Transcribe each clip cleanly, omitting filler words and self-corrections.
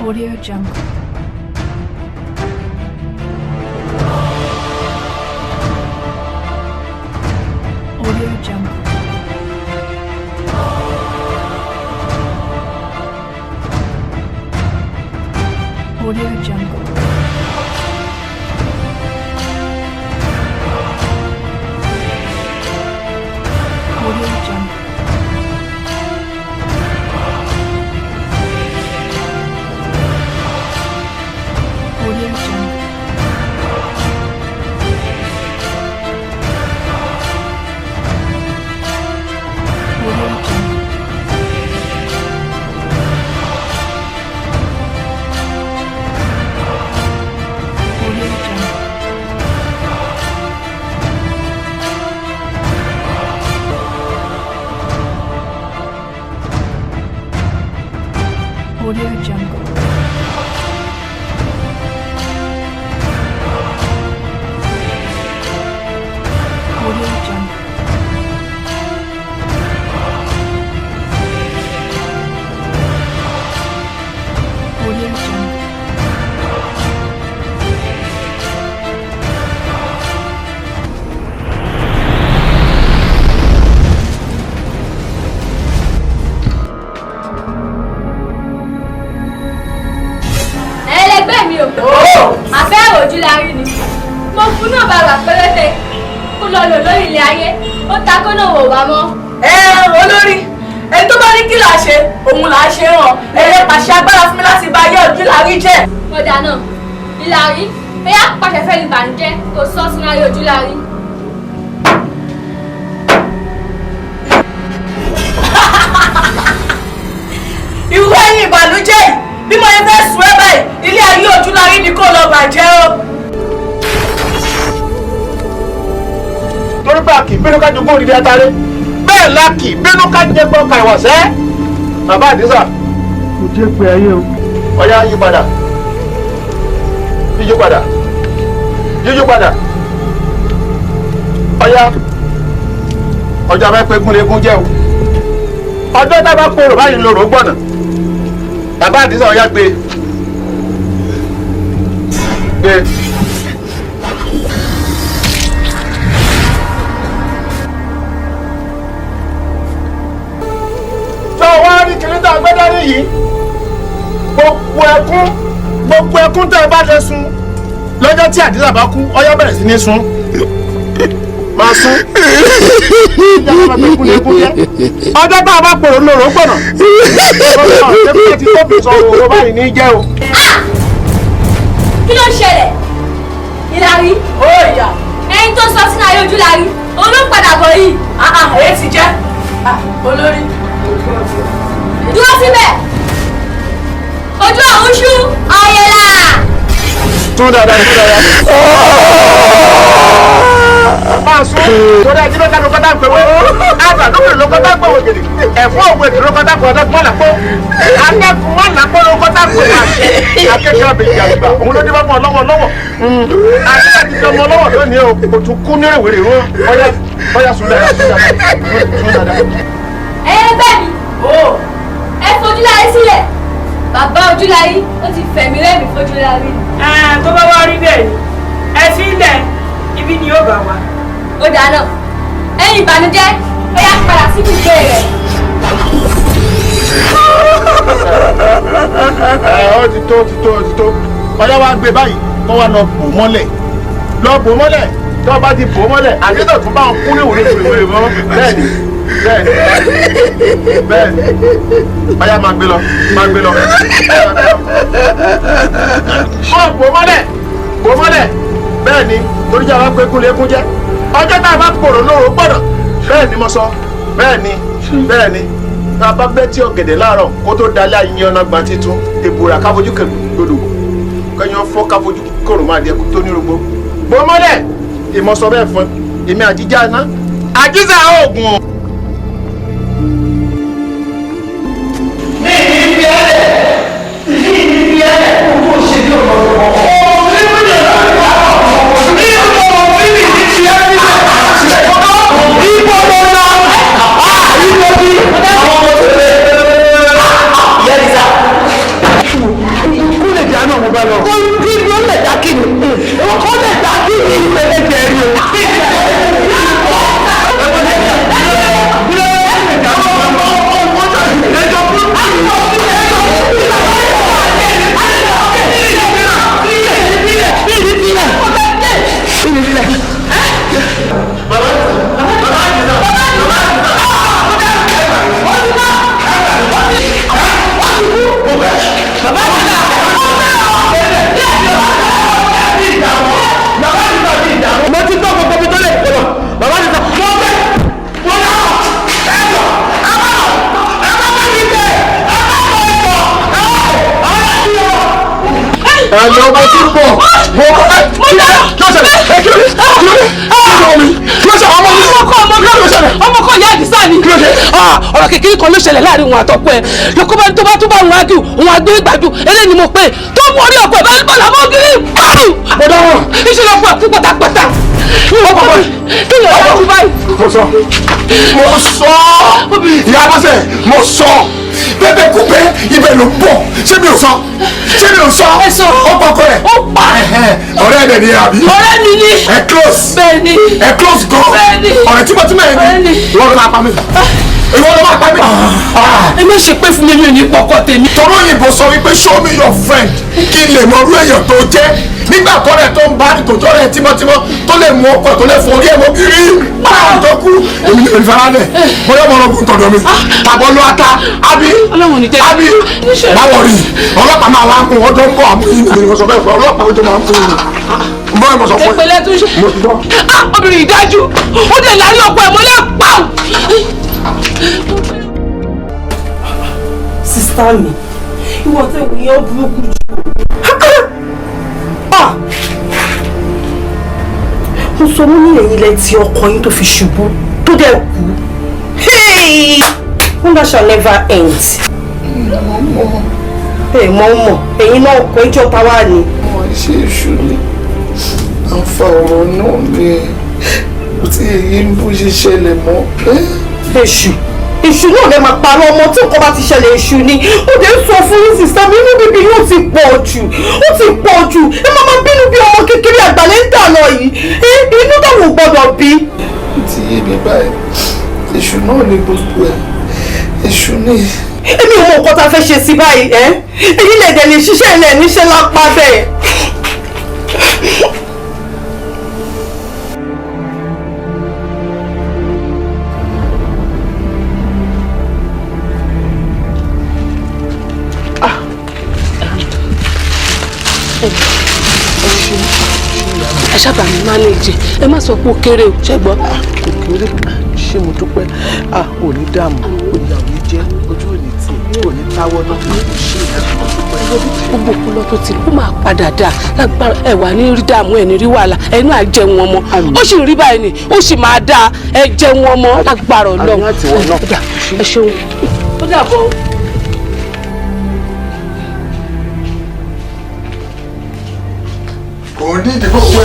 Audio Jungle. Audio Jungle. Audio Jungle. Audio Jungle. Audio Jungle. Audio Jungle. Audio Jungle. Audio Jungle. Audio Jungle. Audio Jungle. Ẹlẹgbẹ́ mi ò àfẹ́ òjú la rí ni mo fún náà bàbá péréte kó lọ lò lórí ilé ayé ó ta kó náà wò wá mọ́. Olórí ẹni tó bá ní kí là á ṣe òun là á ṣe hàn ẹ̀rẹ́ pàṣẹ agbára fún mi láti bá ayé ojú la rí jẹ́. Kódà náà ìlàrí bẹ́ẹ̀ pàṣẹ fẹ́ ní bànújẹ́ kó sọ sínú ayé ojú la rí. irú ẹ̀yìn ìbànújẹ́ yìí bí mo fẹ́ sùn ẹ́ báyìí ilé ayé ojú la rí ni kò lọ bàjẹ́ o. torí pé a kì í bínú ká jogún òdìdí atare bẹ́ẹ̀ la kì í bínú ká jẹ gbọ́ ka ìwọ̀sẹ́. bàbá àdìsá kò jẹ́ pé ayé o. ọ̀yá yí padà yíyí padà yíyí padà ọ̀yá ọjọ́ abẹ́ pé gúnlégún jẹ́ o ọjọ́ tá a bá kóró báyìí lòrò gbọ̀nà bàbá àdìsá ọ̀yá gbé gbé. wá rí kìrìtà gbẹ́dẹ́rì yìí gbogbo ẹkún tẹ́ ẹ bá lè sun lọ́jọ́ tí àdìsá bá kú ọyọ́ bẹ̀rẹ̀ sí ní sun máa sun ọjọ́ tá a bá pòrò lòrò gbọ̀nà ọjọ́ tí tóbi sọ òwò báyìí ní jẹ́ o. Kí ló ń ṣẹlẹ̀? Ìlàrí ó ìyá ẹni tó sọ sínú ayé ojú la rí òun ló padà bọ̀ yìí. èyí ti jẹ́ olórí. Dúró síbẹ̀ ojú ọ̀hún ṣú ọ̀yẹ̀là. tún dáadáa tún dáadáa. máa sún torí ẹjí ló dáná kọ́tà pé wọ́n àgbà lókè ló kọ́tà pé wọ́n gèdè ẹ̀fọ́ òwe èdè ló kọ́tà pé ọ̀dọ́ gbọ́n làpọ̀ akẹ́kọ̀ọ́ wọn làpọ̀ ló kọ́tà pé wọ́n akẹ́kọ̀ọ́ àbẹ̀yẹ àgbà òun ló dé bá mọ́ lọ́wọ́ àti ti tọmọ lọ́wọ́ lónìí o kò tún kú ní ìwé ìwé ọ̀yà sún dáadáa sún dáadáa. Ẹgbẹ́ mi ẹ fojú láyé sílẹ̀ bàbá ojú láyé ó ti fẹ̀mí rẹ́mi fojú láyé. tó bá wá rí bẹ́ẹ̀ ni ẹ fi ilẹ̀ ibi ni yóò bá wa. Ó dáná ẹ̀yin ìbànújẹ́ ó yá padà sí ibùgbé rẹ̀. ó ti tó ọ̀yá wa gbé báyìí kó wa lọ bò mọ́lẹ̀ tí wọ́n bá ti bò mọ́lẹ̀ àdéhùn tó bá ń kú ní ìwúrí mọ́ bẹ́ẹ̀ni ọ̀yá máa gbé lọ bò mọ́lẹ̀ bẹ́ẹ̀ni torí jà wá pé kúlẹ̀kún jẹ́ ọjọ́ tá a bá pòrò lóru gbọ́dọ̀ bẹ́ẹ̀ni mo sọ bẹ́ẹ̀ni tá a bá bẹ́ tí ọ̀gẹ̀dẹ̀ láàárọ̀ kó tó dalẹ̀ àyìn ọ̀nà gbà títún èbúra káfojú kẹ̀lódò kẹ́yìn fọ́ káfojú kòrò máa di ẹkú tó ní rògbò bò mọ́lẹ̀ ìmọ̀sọ bẹ́ẹ̀ fún èmi àjíjà iná àjíjà oògùn. mo bá lọ. kó kí ló lè dá kí ni ó lè dá kí ni ìpele jẹ̀rí o. ẹ̀yọ́ ọmọ tí ń bọ̀ ọmọ kan ìyá àdìsá ni ọ̀rọ̀ kékeré kan ló ṣẹlẹ̀ láàrin òun àtọ́kọ ẹ̀ lọ́kọ́ bá ní tó bá tún bá òun ágì òun àgbé ìgbàdùn eléyìí ni mo pè tó mú orí ọkọ̀ ìbá nípa làwọn ògiri ìṣẹ̀lẹ̀ ọkọ̀ ẹ̀kú pátápátá kí ni ọ̀rọ̀ ọ̀hún báyìí. mo sọ ìyá abọ́sẹ̀ mo sọ bẹ́ẹ̀ kú pé ibẹ̀ ló ń bọ̀ ṣé mi ò sọ ọkọ̀ ọkọ̀ rẹ̀ ó pa ọ̀rẹ́ ẹ̀ ni àbí ọ̀rẹ́ mi ni ẹ close bẹ́ẹ̀ni ẹ close gan bẹ́ẹ̀ni ọ̀rẹ́ tímọ́tímọ́ ẹ̀ ni ìwọ ló máa pa mí ìwọ ló máa pa mí. ẹ má ṣe pé fún mi mi ò ní pọkọ tèmi. tọ́lọ́ òyìnbó sọ wípé show me your friend kí n lè mọ orú èèyàn tó jẹ́ nígbà tọ́rẹ̀ tó ń bá ìtòjọ́ rẹ̀ tímọ́tímọ́ tó lè mú ọkọ̀ tó lè fún orí ẹ̀ mọ́ kiri báyìí tó kú èmi ní ìfaralẹ̀ bóyá ọmọ ọlọ́gùn tọ̀dọ̀ mi tàbọ̀ lọ ata àbí báwọ̀ rí ọlọ́pàá máa wá kún ọjọ́ ń bọ̀ àmúyí ni mo sọ bẹ́ẹ̀ fún ọlọ́pàá ojú máa ń kún un bọ́ ẹ̀ mo sọ fún ẹ. ìpínlẹ̀ tó ṣe obìnrin ìdájú ó dẹ̀ lárí ọkọ ẹ̀ mọ́lẹ̀ pàù. sísá mi ìwọ tẹ wò yẹn ó burúkú jù. mo sọ mú ní ẹ̀yìn ilẹ̀ tí ọkọ yín tó fi ṣubú tó dẹ̀ kú. wonder shall never end. ẹ mọ̀ ẹ̀yin náà kọ ẹjọ́ ta wá ni. wọ́n ṣe èṣù ni à ń fa ọ̀rọ̀ náà ní kò tí èyí ń bó ṣe ṣẹlẹ̀ mọ́. èṣù náà lè máa parọ́ ọmọ tí nǹkan bá ti ṣẹlẹ̀ èṣù ni ó dé sọ fún yín sísá mi inú bíbí yóò ti pọ̀ jù ẹ má máa bínú bí ọmọ kékeré àgbàlẹ̀ ń dànù yìí inú táwọn ò gbọdọ̀ bí. ó ti yé mi báyìí èṣù náà ní gbogbo ẹ̀ èṣù ní. èmi ò mọ nǹkan tá a fẹ́ ṣe sí báyìí èyí lè dẹ̀ lè ṣiṣẹ́ ilẹ̀ níṣẹ́ lápá bẹ́ẹ̀. ẹ ṣábà mi mánéèjì ẹ má sọ pé ó kéré o ṣẹ́gbọ́. kò kéré ṣé mo dúpẹ́ ò ní dààmú ìyàwó jẹ́ ojú òní tí ò ní táwọ́ náà kò ṣe ìyàwó gbogbo ọpọlọ tó ti ló máa padà dà lágbára ẹ wà ní rí dààmú ẹ ní rí wàhálà ẹnu àjẹun ọmọ ó sì rí báyìí ni ó sì máa dáa ẹ jẹun ọmọ lágbára Ọlọ́run ẹ ṣeun ó dàbọ̀. kò ní ìdìbò owó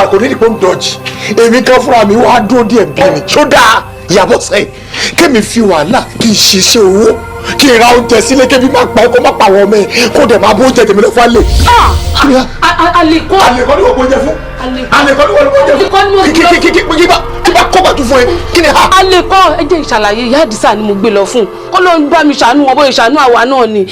ẹ̀ kò ní ìdìbò ń dọ̀jì èmi kan fúnra mi wá dúró díẹ̀ bí mi tó dáa ìyàbọ̀ sẹ́yìn kémi fi wàhálà kí n ṣiṣẹ́ owó kí n ra oúnjẹ sílé kébi má pa ẹ kó má pa àwọn ọmọ ẹ kó dẹ̀ máa bó oúnjẹ tèmi lọ fún alẹ́. alẹ́ kọ́ ni wọ́n gbóúnjẹ fún alẹ́ kọ́ ni wọ́n gbóúnjẹ fún kí bá kọ́ bàtú fún ẹ kí ni ha. alẹ́ kọ́ ẹ jẹ́ ìṣàlàyé ìyá àdìsá ni mo gbé lọ fún kó ló ń bá mi ṣàánú wọn bóyá ìṣàánú àwa náà ni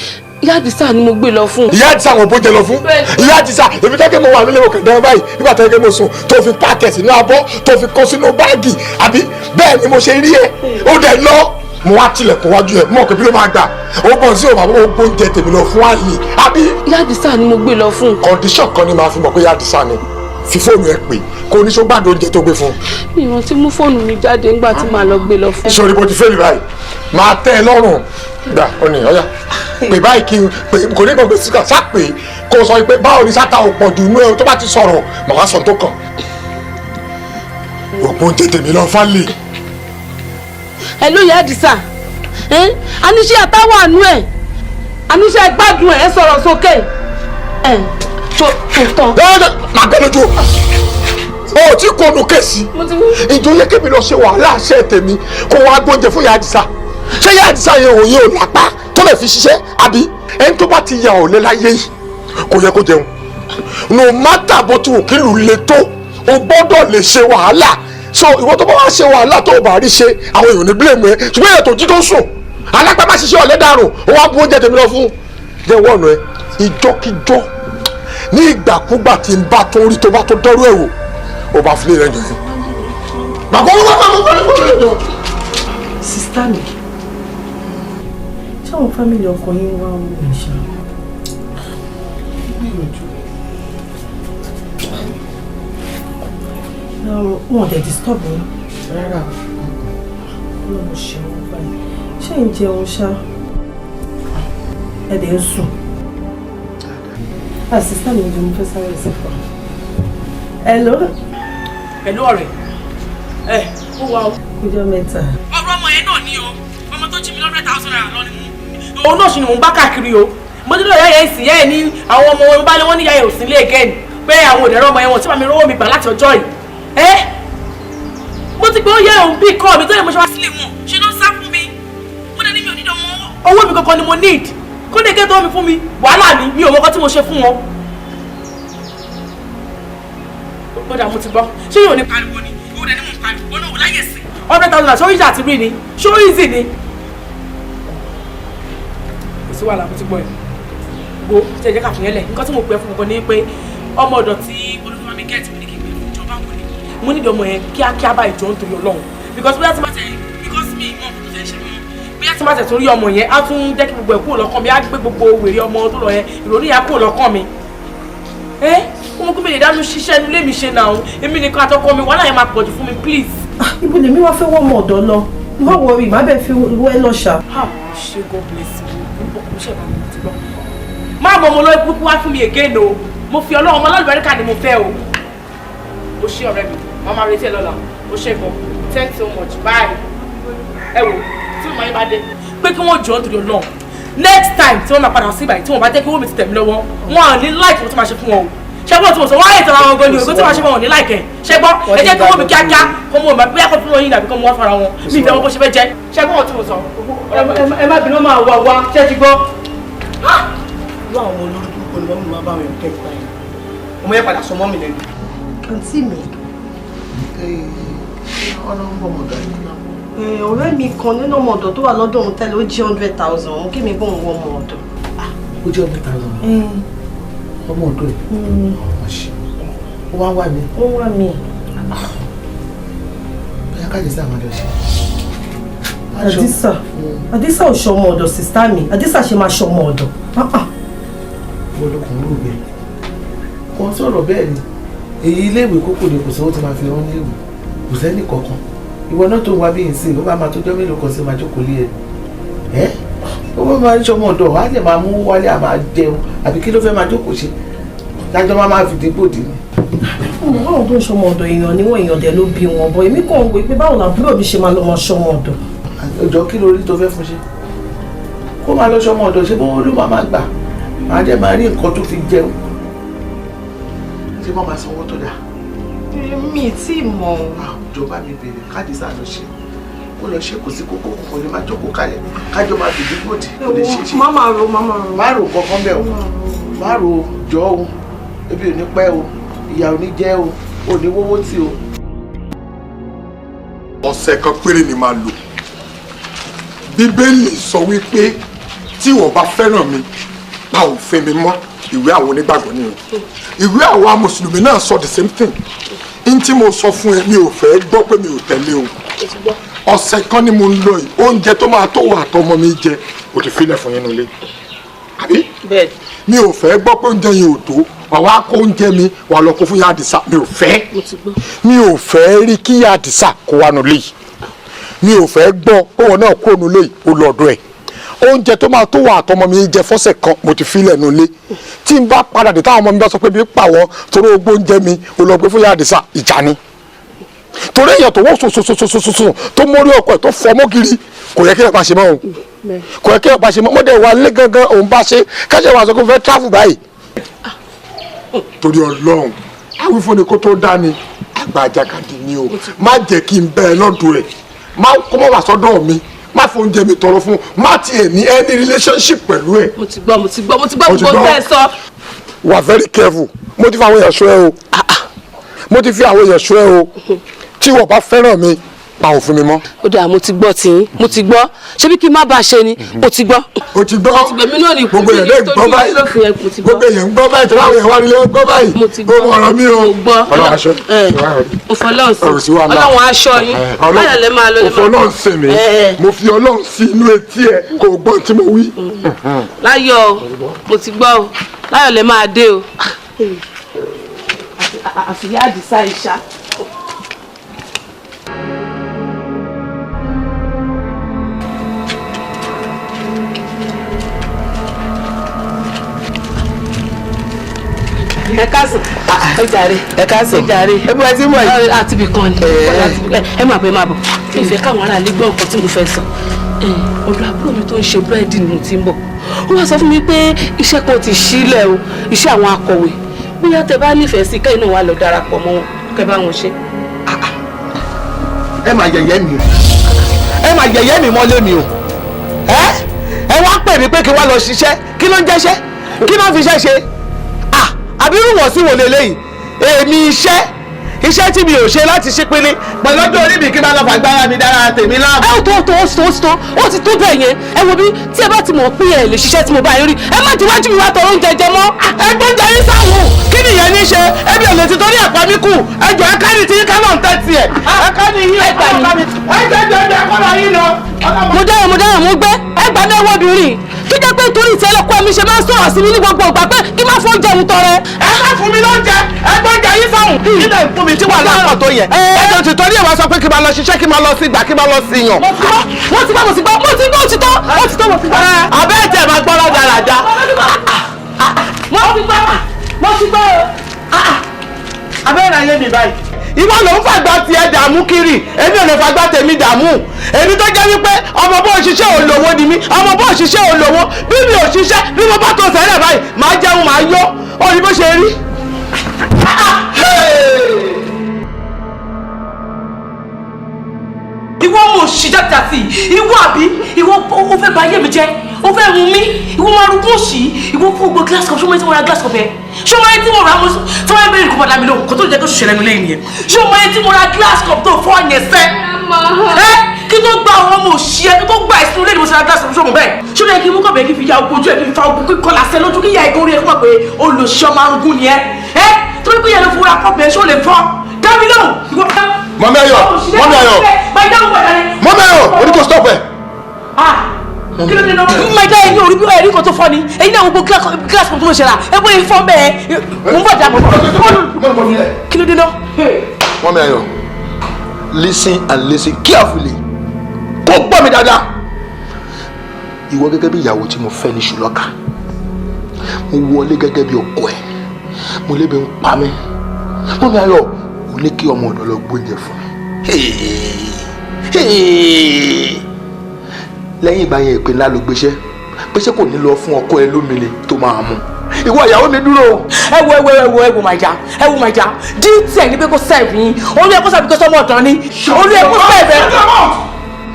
ìyá àdìsá ni mo gbé lọ fún. ìyá àdìsá wọn bóúnjẹ lọ fún ìyá àdìsá èmi tẹ́kẹ́ mo wà nílé òkè dẹ́rẹ́ báyìí nígbà tẹ́kẹ́ mo sùn tó fi páàkì sínú abọ́ tó fi kó sínú báàgì àbí bẹ́ẹ̀ ni mo ṣe rí ẹ ó dẹ̀ lọ mo wá tilẹ̀kùn wájú ẹ̀ mọ̀ kí bí ló máa gbà ó bọ̀ sí òun àbúrò oúnjẹ tèmi lọ fún àlè àbí. ìyá àdìsá ni mo gbé lọ fún. condition kan ni màá fi mọ̀ pé ìyá àdìsá ni fi fóònù ẹ pè kó ní sọ gbàdúrà oúnjẹ tó gbé fún. ìwọ̀n tí mú fóònù mi jáde ńgbà tí màá lọ gbé lọ fún. sori bó ti fẹ́ẹ́ báyìí máa tẹ́ ẹ lọ́rùn gbà ó ní ọ̀yà pè báyìí kí n pè kò ní gbọ̀ngàn síkà sá pé kó o sọ pé báwo ni sáta ò pọ̀ jù inú ẹ tó bá ti sọ̀rọ̀ màá sọ tó kàn. òpó oúnjẹ tèmi lọ fálè. ẹ ló yẹ àdìsá àníṣe àtàwọn àánú ẹ àníṣe gbádùn ẹ sọ̀rọ̀ sókè tó tán. màá gbẹ lójú o tí kò nù kẹsì ìjòyè kébì lọ ṣe wàhálà ṣe tèmi kó wá gbóúnjẹ fún ìyá àdìsá ṣé ìyá àdìsá yẹn òye ò lápá tó lè fi ṣiṣẹ́ àbí ẹni tó bá ti ya ọ̀lẹ láyé yìí kò yẹ kó jẹun no matter bó ti wù kí lù le tó o gbọ́dọ̀ lè ṣe wàhálà so ìwọ tó bá wá ṣe wàhálà tó o bá rí ṣe àwọn èèyàn ní blame ẹ ṣùgbọ́n èèyàn tó jí tó sùn alápá má ṣiṣẹ́ ọ̀lẹ́ dàrú ó wá bú oúnjẹ tèmi lọ fún jẹ́ wọ́ọ̀nù ẹ ìjọ́kíjọ́ ní ìgbàkúgbà tí n bá tó rí tó bá tó dọ́rú ẹ̀ wò ó bá fi lè rẹ̀ jọ̀yìn. bàbá wọn sista mi ṣé àwọn fámìlì ọkọ yín wá ń wò ṣá. wọn ò dẹ̀ disturb yín rárá o lọ́wọ́ ṣe wọn báyìí ṣé ń jẹun ṣá ẹ̀ dẹ̀ ń sùn. sista mi ni mo fẹ́ sáré ẹsẹ̀ fún wa. hello. Hello ọ̀rẹ́ ó wà ó. ọjọ́ mẹ́ta. ọ̀rọ̀ ọmọ yẹn náà ni o ọmọ tó jí mi $100,000 lọ ni mú. òun náà sì ni mò ń bá káàkiri o mo ti lọ ìyá yẹn sì yá ẹ ní àwọn ọmọ wọn bá lé wọn ní ìyá yẹn ò sí ilé again pé àwọn òdẹ̀rọ̀ ọmọ yẹn wọn tí màmí rówó mi gbà láti ọjọ́ yìí. mo ti pé ó yẹ òun bí kọ́ mi tó yẹ mo ṣe wá sílé wọn ṣe ló ń sá fún mi mo dẹ̀ ní mi ò nídọ̀ wọn. owó mi kankan ni mo need kó lè gé tó mi fún mi wàhálà ni mi ò mọ nǹkan tí mo ṣe fún wọn. bọ́dà mo ti gbọ́ ṣé yóò ní pariwo ni yóò dẹ̀ ní mò ń pariwo náà wò láyè sí. $100,000 ṣó ìjà àti rí ni ṣó easy ni. kò sí wàhálà mo ti gbọ́ ẹ̀ wo ṣe jẹ́ ká fún yẹn lẹ̀ nǹkan tí mo pẹ́ fún ọkọ ni pé ọmọ ọ̀dọ̀ tí olùkọ́ mi gẹ̀ẹ́tì mi ní kí n pè fún ìjọba wò ni mo nídìí ọmọ yẹn kíákíá bá ìjọ ń torí Ọlọ́run because bóyá tí má tẹ̀ because mi ìmọ̀ ọ̀pọ̀ tó tẹ̀ ṣe mọ́ bóyá tí má tẹ̀ torí ọmọ yẹn á tún jẹ́ kí gbogbo ẹ̀ kúrò lọ́kàn mi á gbé gbogbo wèrè ọmọ tó lọ yẹn ìrònú yẹn á kúrò lọ́kàn mi. Ọmọ kúmi lè dánú ṣiṣẹ́ nílé mi ṣe náà èmi nìkan àtọkọ mi wàhálà yẹn máa pọ̀jù fún mi please. ibo lèmi wá fẹ́ wọ́n mọ̀ ọ̀dọ́ lọ má wọrí má bẹ́ẹ̀ fi wẹ́ lọ ṣá. ṣe God bless you ọkùnrin ṣe bá mi ti gbọ́. má mọ ọmọ lọ́ọ́ púpọ̀ wá fún mi again o mo fi Ọlọ́run ọmọ lálùbáríkà ni mo fẹ́ o. o ṣé ọ̀rẹ́ mi màá máa retí ẹ lọ́la o ṣé gan thanks so much bye. ẹ wo tí mo máa yín bá dé pé kí wọ́n jọ ọ́ nítorí Ọlọ́run next time tí wọ́n máa padà sí ìbàyí tí wọ́n bá jẹ́ kí wọ́n mi ti tẹ̀ mí lọ́wọ́ wọn à ní láìpẹ́ mo tún máa ṣe fún wọn o ṣẹgbọ́n tí mo sọ wọ́n á yẹ tọ́ra wọn gan ni ògùn tí wọ́n ṣe wọn ò ní láìkẹ́ ṣẹgbọ́n ẹ jẹ́ kí wọ́n mi kíákíá kó mú ọmọ bóyá kó fún wọn yín àbí kó mú wọn fara wọn mi ìfẹ́ wọn bó ṣe fẹ́ jẹ́ ṣẹgbọ́n tí mo sọ. ẹ má bínú máa wà wá ṣé ti gbọ́. irú àwọn olórí burúkú ni wọ́n mú máa bá wọn kẹ́ ìgbà yẹn ọmọ yẹn padà sọ mọ́ mi lẹ́nu. àǹtí mi. ọ̀rẹ́ mi kan nínú ọmọ ọ̀dọ̀ tó wà lọ́dọ̀ òun tẹ́lẹ̀ ó jí $100,000 òun kí mi bóun wọ ọmọ ọ̀dọ̀. ó jẹ́ $100,000 ọmọ ọ̀dọ̀ ẹ̀ ó wá ń wá mi. ó ń wá mi. bóyá káàdì sí àwọn ọ̀dọ̀ ṣe. Adisa ò ṣọmọ ọ̀dọ̀ sista mi Adisa ṣe máa ṣọmọ ọ̀dọ̀. wọ́n ló kàn ń rò bẹ́ẹ̀ kàn sọ̀rọ̀ bẹ́ẹ̀ ni èyí iléèwé kókò ni kò sówó tí máa fi rán léèwé kò sẹ́ni kankan ìwọ náà tó wá bí nsìn ó bá máa tójọ́ mélòó kan sí máa jókòó lé ẹ̀ ó bá máa ń ṣọmọ ọ̀dọ̀ wá lè máa mú wálé à máa jẹun àbí kí ló fẹ́ máa jókòó ṣe lájọ́ máa fi dípò dì ní. báwọn tó ń ṣọmọ ọ̀dọ̀ èèyàn níwọ̀n èèyàn dẹ̀ ló bí wọn bọ̀ èmi kàn ń wò pé báwo làbúrò mi ṣe máa lọ máa ṣọmọ ọ̀dọ̀. ọjọ́ kí lórí tó fẹ́ fún ṣe kó máa lọ ṣọmọ ọ̀dọ̀ ṣe bó ló máa gbà máa jẹ́ máa rí nǹkan tó fi jẹun tí wọ́n máa sanwó tó dáa. mi tí mọ̀. ìjọba mi bèrè káàdì sáà lọ ṣe kó lọ ṣe kò sí kókó kò lè máa jókòó kalẹ̀ kájọ máa fìdí gbòdì kò lè ṣe ṣe. má máa ro. má ro kankan bẹ́ẹ̀ o má ro jọ o ebi ò ní pẹ́ o ìyà ò ní jẹ́ o ò ní wówó tí o. ọ̀sẹ̀ kan péré ni màá lò bíbélì sọ wípé tí ìwọ bá fẹ́ràn mi pa òfin mi mọ́ ìwé àwọn onígbàgbọ́ nìyẹn ìwé àwọn mùsùlùmí náà sọ the same thing n tí mo sọ fún ẹ mi ò fẹ́ gbọ́ pé mi ò tẹ̀lé o ọ̀sẹ̀ kan ni mo ń lọ yìí oúnjẹ tó máa tó wà tọmọ mi jẹ kò ti filẹ̀ fún yín nílé àbí mi ò fẹ́ gbọ́ pé oúnjẹ yẹn ò tó wà wá kó oúnjẹ mi wà lọ kó fún yá àdìsá mi ò fẹ́ mi ò fẹ́ rí kí yá àdìsá kó wá nulẹ̀ yìí mi ò fẹ́ gbọ́ pé wọn náà kó nulẹ̀ yìí ó lọ́dọ̀ ẹ̀ oúnjẹ tó máa tó wà àtọmọ mi jẹ fọ́sẹ̀ kan mo ti filẹ̀ nulẹ̀ tí n bá padà dé táwọn ọmọ mi bá sọ pé bí pa wọ́n torí ogbó oúnjẹ mi ò lọ gbé fún yá àdìsá ìjà ni torí èèyàn tó wọ́ sòsòsòsòsò tó mórí ọkọ ẹ̀ tó fọ́ mọ́gìrì kò yẹ kí ẹ̀ bá ṣe mọ́ òun kò yẹ kí ẹ̀ bá ṣe mọ́ mọ́dẹ̀ wà lé gangan òun bá ṣe káṣẹ́ wà sọ pé fẹ́ tráfù báyìí torí Ọlọ́run awífúnni kó tó dání àgbà àjàkadì ni o má jẹ́ kí n bẹ́ẹ̀ lọ́dọ̀ ẹ̀ má kó mọ́ wà sọ́dọ̀ mi má fún oúnjẹ mi tọrọ fún má tiẹ̀ ní any relationship pẹ̀lú ẹ̀. mo ti gbọ́ gbogbo tẹ́ ẹ sọ. wà very careful mo ti fi àwọn èèyàn ṣọ́ ẹ o mo ti fi àwọn èèyàn ṣọ́ ẹ o tí wọ́n bá fẹ́ràn mi pa òfin mi mọ́. ó dáa mo ti gbọ́ tí mo ti gbọ́ ṣebí kí n má bá a ṣe ni o ti gbọ́. o ti gbọ́ mi náà ni gbogbo èèyàn lè gbọ́ báyìí gbogbo èèyàn ń gbọ́ báyìí tí wọ́n wá nílé gbọ́ báyìí o mọ̀ ọ̀rọ̀ mi o. mo gbọ́ ọlọ́run aṣọ ọlọ́run aṣọ yín báyọ̀ lè máa lọ lè máa. ọlọ́run sìn mí mo fi ọlọ́run sí inú etí ẹ kò gbọ́ tí mo wí. láyọ̀ mo ti gbọ́ o láyọ̀ lè máa dé o. àfìyá àdìsá ìṣá. ẹ káàsán ẹ jàre ẹ káàsán ẹ jàre ẹ bọ́ ẹ ti mọ̀ yìí. àti ibì kan ni ẹ máa bọ̀ ẹ máa bọ̀ ìfẹ́ káwọn ará ilé gbọ́ nǹkan tí mo fẹ́ sọ ọ̀dọ̀ àbúrò mi tó ń ṣe búrẹ́dì ni mo ti ń bọ̀ ó wá sọ fún mi pé iṣẹ́ kan ti sílẹ̀ o iṣẹ́ àwọn akọ̀wé bóyá tẹ bá nífẹ̀ẹ́ sí kẹ́yìn náà wà lọ darapọ̀ mọ́ wọn kẹ́ bá wọn ṣe. ẹ máa yẹ̀yẹ́ mi ẹ máa yẹ̀yẹ́ mi mọ́lé mi o ẹ wá pè mí pé kí wá lọ ṣiṣẹ́ kí ló ń jẹ́ṣẹ́ kí ló ń fi iṣẹ́ ṣe àbí rúwọ̀n sí wò lélẹ́yìn èmi iṣẹ́ tí mi ò ṣe láti ṣe pinni pẹ̀lú ọjọ́ orí mi kí n bá lọ fàgbára mi dára tèmi láàbù. ẹ ó ti tó bẹ́ẹ̀ yẹn ẹ wo bí tí ẹ bá ti mọ̀ pé ẹ lè ṣiṣẹ́ tí mo bá yín rí ẹ má ti wájú mi wá tọrọ oúnjẹ jẹ mọ́. ẹgbẹ́ ń jẹrí sáwọn kí nìyẹn ní ṣe ẹbí ò lè ti torí ẹ̀pá mi kù ẹjọ́ ẹ kárí tí ká náà ń tẹ́tì ẹ̀ ẹ kárí yín ẹ gbà mí ẹ kọ́ra yín lọ. mo dára mo gbé ẹ gbà mí ẹwọ́ obìnrin kí jẹ́ pé torí ìtẹ́lẹ̀ kọ́ mi ṣe máa ń sọ̀rọ̀ sí mi ní gbogbo ìgbà pé kí má fún jẹun tọrẹ. ẹ má fún mi lóúnjẹ ẹgbẹ́ ń jẹ yín sáwọn nílẹ̀ ìfún mi tí wà lápá tó yẹ. ẹjọ́ ti torí ẹ̀ wá sọ pé kí n máa lọ ṣiṣẹ́ kí n máa lọ sí ìgbà kí n máa lọ sí yàn. mo ti gbọ́. abẹ́ ẹ̀jẹ̀ máa gbọ́ lọ́jà àràjá. mo ti gbọ́. abẹ́rẹ́ ayé mi báyìí. ìwọ ló ń fàgbà tiẹ̀ dààmú kiri èmi ò lè fàgbà tèmi dààmú èmi tó jẹ́ wípé ọmọ bó ṣiṣẹ́ olówó ni mí ọmọ bó ṣiṣẹ́ olówó bí mi ò ṣiṣẹ́ bí mo bá tó sẹ́lẹ̀ báyìí máa jẹun máa yó ó ní bó ṣe rí. ìwọ mo ṣì jáde àti ìwọ àbí ìwọ ó fẹ́ bà ayé mi jẹ́ ó fẹ́ run mí ìwọ máa rún kún sí ìwọ fún gbogbo glass cup ṣé o máa ń tí mo ra glass cup yẹn ṣé o máa ń tí mo ra mo tí wọ́n bẹ̀rẹ̀ kó padà mi lóhùn kó tó jẹ́ kó ṣiṣẹ́ lẹ́nu lẹ́yìn yẹn ṣé o máa ń tí mo ra glass cup tó fọ́ yẹn sẹ́ ẹ kí tó gba àwọn ọmọ òṣì ẹ kí tó gba ìsinú lẹ́nu mo ṣe ra glass cup ṣé o mọ̀ bẹ́ẹ̀ ṣé o lè kí mú kọ̀ bẹ́ẹ̀ kí fi ya ojú ẹ kí fi fa ogun kí kọlà sẹ lójú kí ya ìgò orí ẹ kó mọ̀ pé olùṣọ́ máa ń gún ni ẹ torí pé yẹn ló fura kọ̀ bẹ́ẹ̀ ṣé o lè fọ́ dábì lóhùn ìwọ mọ́mí ayọ̀ orí kò stop ẹ̀. kí ló dé náà. máa dá ẹyin orí ẹ̀rí kan tó fọ́ ni ẹyin náà gbogbo kílàsì kan tó ń ṣe ra ẹ bóyá fọ́ bẹ́ẹ̀ mo ń bọ̀ dà mọ́. kí ló dé náà. mọ́mí ayọ̀ listen and listen carefully kó gbọ́ mi dáadáa. ìwọ gẹ́gẹ́ bí ìyàwó tí mo fẹ́ ní ṣùlọ́kà mo wọlé gẹ́gẹ́ bí ọkọ ẹ̀ mo lébi ń pa mí mọ́mí ayọ̀ ò ní kí ọmọ ọ̀dọ́ lọ gbóúnjẹ fún mi. lẹ́yìn ìgbà yẹn ìpè ńlá ló gbéṣẹ́ péṣẹ́ kò ní lọ fún ọkọ ẹ lómìnir tó máa mú ìwọ ìyàwó mi dúró. ẹ wo my ja díìtì ẹ ní pé kó sẹ́ẹ̀fì yín olú ẹ kó sẹ́ẹ̀fì kó sọ́mọ́ ọ̀tàn ni olú ẹ kó sẹ́ẹ̀fì ẹ.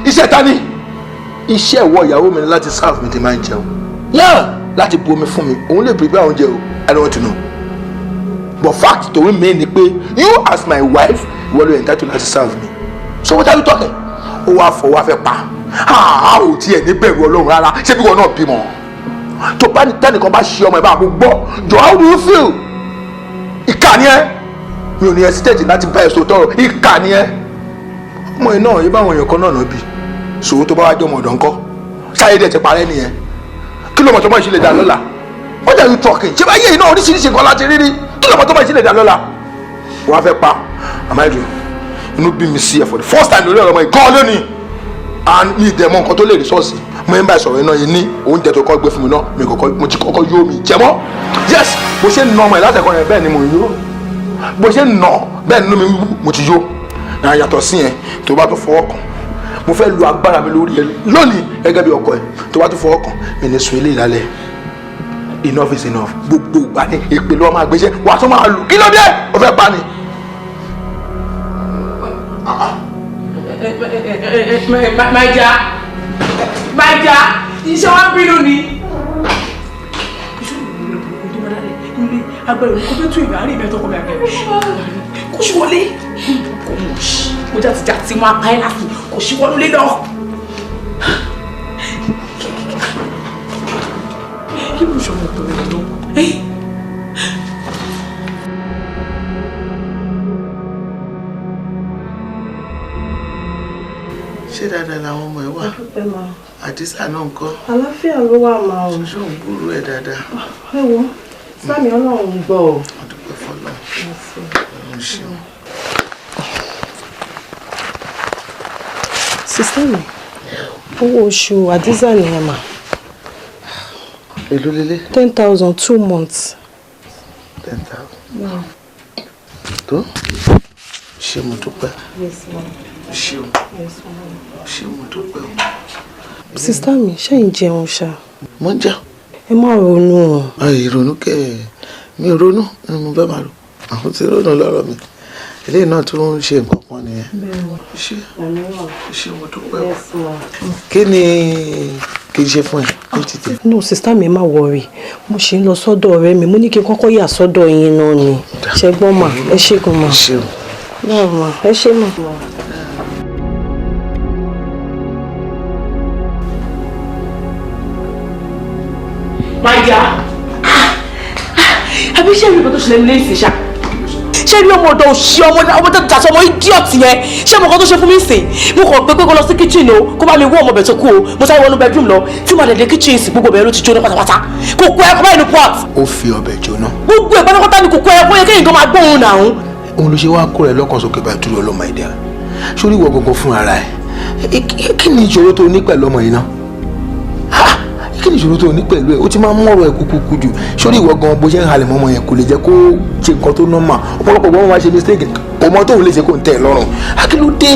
iṣẹ́ ta ni iṣẹ́ ìwọ ìyàwó mi ni láti serve mi ti máa ń jẹun yẹ́n láti bu omi fún mi òun lè prepare oúnjẹ o I don't want to know but fact to remain ni pé you as my wife ìwọ ló entitled láti serve me so what are you talking ó wá fọ wá fẹ́ pa a ò tiẹ̀ ní bẹ̀rù ọlọ́run rárá ṣé bí wọn náà bímọ tó bá ní tẹ́nìkan bá ṣe ọmọ ẹ̀ bá mo gbọ́ jọ how do you feel ìkà ni ẹ mi ò ní hesitate láti bá ẹ sọ tọrọ ìkà ni ẹ ọmọ yìí náà yìí bá àwọn èèyàn kan náà náà bì ṣòwò tó bá wá jẹ́ ọmọ ọ̀dọ́ ńkọ́ sáyé dẹ̀ ti parẹ́ nìyẹn kí ló mọ̀ tó bá ìṣẹ̀lẹ̀ dà lọ́la what are you talking ṣé bá yé yìí náà oríṣiríṣi nǹkan láti rírí kí ló mọ̀ tó bá ìṣẹ̀lẹ̀ dà lọ́la wọ́n á fẹ́ pa àmáìdù inú bí mi sí ẹ for the first time lórí ọ̀rọ̀ ọmọ ìgán lónìí and mi dẹ̀ mọ̀ nǹkan tó lè rí sọ́ọ̀sì mo ń bá ìsọ̀rọ̀ iná yìí ní oúnjẹ tó kọ́ gbé fún mi náà mo ti kọ́kọ́ yó mi jẹ mọ́ yes bó ṣe ń nà ọmọ ẹ̀ látẹ̀kọ́ yẹn bẹ́ẹ̀ ni mo yó bó ṣe ń nà bẹ́ẹ̀ nínú mi mo ti yó náà yàtọ̀ sí yẹn tó bá tó fọwọ́ kàn mo fẹ́ lu agbára mi lórí ẹ lónìí gẹ́gẹ́ bí ọkọ ẹ tó bá tó fọwọ́ kàn mi ní sun ilé ìlàlẹ̀ enough is enough gbogbo ìgbà ní èpè lọ́wọ́ máa gbéṣẹ́ wà tó máa lù kí ló dé ó fẹ́ pa ni. máa ja iṣẹ́ wa bínú ni tó bá dálẹ̀ nílé agbára òní kó fẹ́ tún ìgbà àárín ìbẹ́ tọkọ mi àgbẹ̀ kó ṣì wọlé kó mọ̀ ṣí mo já ti máa pa ẹ́ láti kó ṣì wọlé lọ. kí ló ṣọmọ tó rẹ lọ. ṣé dáadáa làwọn ọmọ ẹ wà? Àdìsá náà ń kọ́. Àlàáfíà ló wà máa ò. ṣé òun gbúrú ẹ dáadáa? Ẹ wo sáàmì Ọlọ́run ń gbọ́ ọ. Ọdúpẹ́ fọlọ́. Ọlọ́run ṣeun. Sísá mi, owó oṣù Àdìsá nìyẹn mà. Èló lélẹ̀? 10,000 2 months. 10,000. Tó? Ṣé mo dúpẹ́? Yes, ma'am. Ṣé o? Yes, ma'am. Ṣé mo dúpẹ́ o? Sísá mi, ṣẹ́yìn jẹun ṣá. Mo ń jẹun. Ẹ má ronú o. Ìrònú kẹ̀ mi ò ronú ni mo fẹ́ máa rò. Àwọn tí ronú lọ́rọ̀ mi. Eléyìí náà tún ń ṣe nǹkan kan nìyẹn. Ṣé mo dúpẹ́ o? Yes, ma'am. Kí ni kí n ṣe fún ẹ? No, sísá mi má worry. Mo ṣe ń lọ sọ́dọ̀ ọ̀rẹ́ mi. Mo ní kí n kọ́kọ́ yà sọ́dọ̀ yín náà ni. Ṣẹ́gbọ́n mà, ẹ ṣé gan mà. Ṣé o? Báwo mà, ẹ ṣé mà. My dear, àbí ṣé ìrìn kan tó ṣẹlẹ̀ nílé ìsìn ṣá? Ṣé rí ọmọ ọ̀dọ̀ òṣì ọmọ tó dàtọ̀ ọmọ idiot yẹn? Ṣé mo kàn tó ṣe fún mi sìn? Mo kàn pé kó lọ sí kitchen o, kó bá mi wọ́ ọmọ bẹ̀ tó kú o. Mo sáré wọnú bedroom lọ, tí mo dẹ̀dẹ̀ kitchen sì gbogbo bẹ̀rẹ̀ ló ti jóná pátápátá. Kò kú ẹ̀kọ́ báyìí ní pot. Ó fi ọbẹ̀ jóná. Gbogbo ẹ̀ pátápátá ni kò kú ẹ̀kọ́ yẹ kéyìn kan máa gbóhùn náà. Òun ló ṣe wá kó rẹ̀ lọ́kàn sókè báyìí túlọ̀ ọlọ́mọ ìdí à. Sórí ìwọ gbogbo fún ara ẹ̀. Kí ni ìṣòro tó ní pẹ̀lú ọmọ yìí náà? Kí ni ìṣòro tó ní pẹ̀lú ẹ̀? Ó ti máa ń mọ̀rọ̀ ẹ̀ kúkú jù. Sórí ìwọ gan bó ṣe ń halẹ̀ mọ́mọ́ yẹn kò lè jẹ́ kó ṣe nǹkan tó nọ́mà. Ọ̀pọ̀lọpọ̀ gbọ́n máa ṣe mistake. Ọmọ tóun lè ṣe kó ń tẹ̀ lọ́rùn. Akílódé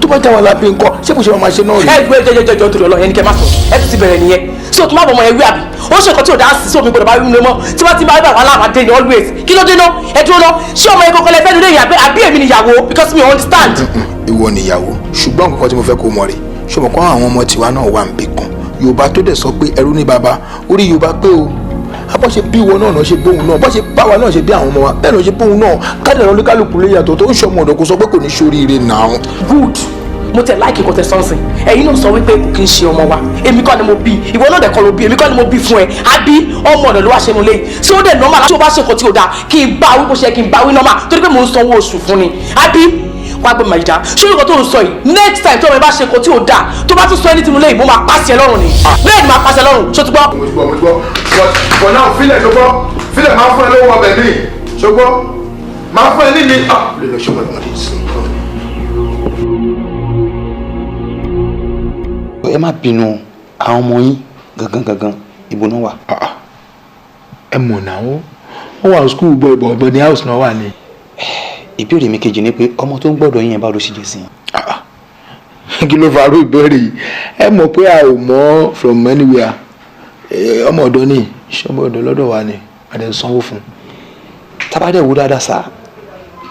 tó bá jáwọn lábẹ́ nǹkan ṣé kò ṣe máa ṣe náà rí? Ẹ gbé jẹjẹjẹjọ torí Ọlọ́run ẹni kẹ má sọ ẹ ti bẹ̀rẹ̀ nìyẹn sí o tún má bọ̀ ọmọ ẹ wí àbí ó ṣe nǹkan tí ò dá sí omi gbọdọ̀ bá wí mọ́ tí wọ́n ti bá bá wà láwọn dé ní always kí ló dé náà ẹ dúró náà ṣé ọmọ ẹ kọ́kọ́ lẹ fẹ́ lórí èyí àbí èmi nìyàwó because mi ò understand. Ìwọ nìyàwó ṣùgbọ́n nǹkan tí mo fẹ́ kó mọ̀ rè ṣùgbọ́n kó àwọn ọmọ tiwa náà wà níbì kan Yorùbá tó dẹ̀ sọ pé ẹrú ní baba orí Yorùbá pé o abọ́ ṣe bí ìwọ náà ṣe bóun náà bọ́ ṣe bá wa náà ṣe bí àwọn ọmọ wa bẹ́ẹ̀ náà ṣe bóun náà kádàrá oníkálukú lè yàtọ̀ tó ń ṣọmọ ọ̀dọ̀ kó sọ pé kò ní ṣoríire náà. Good mo tẹ láìkì kò tẹ sọ́nsìn ẹ̀yin náà sọ wípé kò kí n ṣe ọmọ wa èmi kọ́ ni mo bí ìwọ náà dẹ̀ kọ́ ló bí èmi kọ́ ni mo bí fún ẹ àbí ọmọ ọ̀dọ̀ ló wá ṣe nu léyìí tí ó dẹ̀ nọ́mà láti ó bá ṣe nǹkan tí ó dáa kí n bá wí bó ṣe kí n bá wí nọ́mà torí pé mò ń sanwó oṣù fún ni àbí wá gbé màá ìjà ṣé olùkọ́ tó ń sọ yìí next time tí ọmọ ẹ bá ṣe nǹkan tí ó dáa tó bá tún sọ ẹni tí mo léyìí mo máa pàṣẹ lọ́rùn ni bẹ́ẹ̀ ni máa pàṣẹ lọ́rùn ṣó ti gbọ́. mo ti gbọ́ for now fílẹ̀ ṣùgbọ́n fílẹ̀ máa fún ẹ lówó ọbẹ̀ mi ṣùgbọ́n máa fún ẹ níbi lè lọ ṣọwọ́ ìmọ̀lẹ́ ìsìn. ẹ má bínú àwọn ọmọ yín gangan ibo náà wà. ẹ mọ̀ náà wọ́n wà school bọ̀ ní house náà wà ní. ìbéèrè mi kejì ni pé ọmọ tó ń gbọ́dọ̀ yín yẹn bá ló ṣe jẹ́ sí i. kí ló farú ìbéèrè yìí ẹ mọ̀ pé a ò mọ̀ from anywhere ọmọ ọ̀dọ́ ni iṣẹ́ ọmọ ọ̀dọ́ lọ́dọ̀ wa ni a dẹ̀ sanwó fún un. tábàdẹ̀ wo dáadáa sá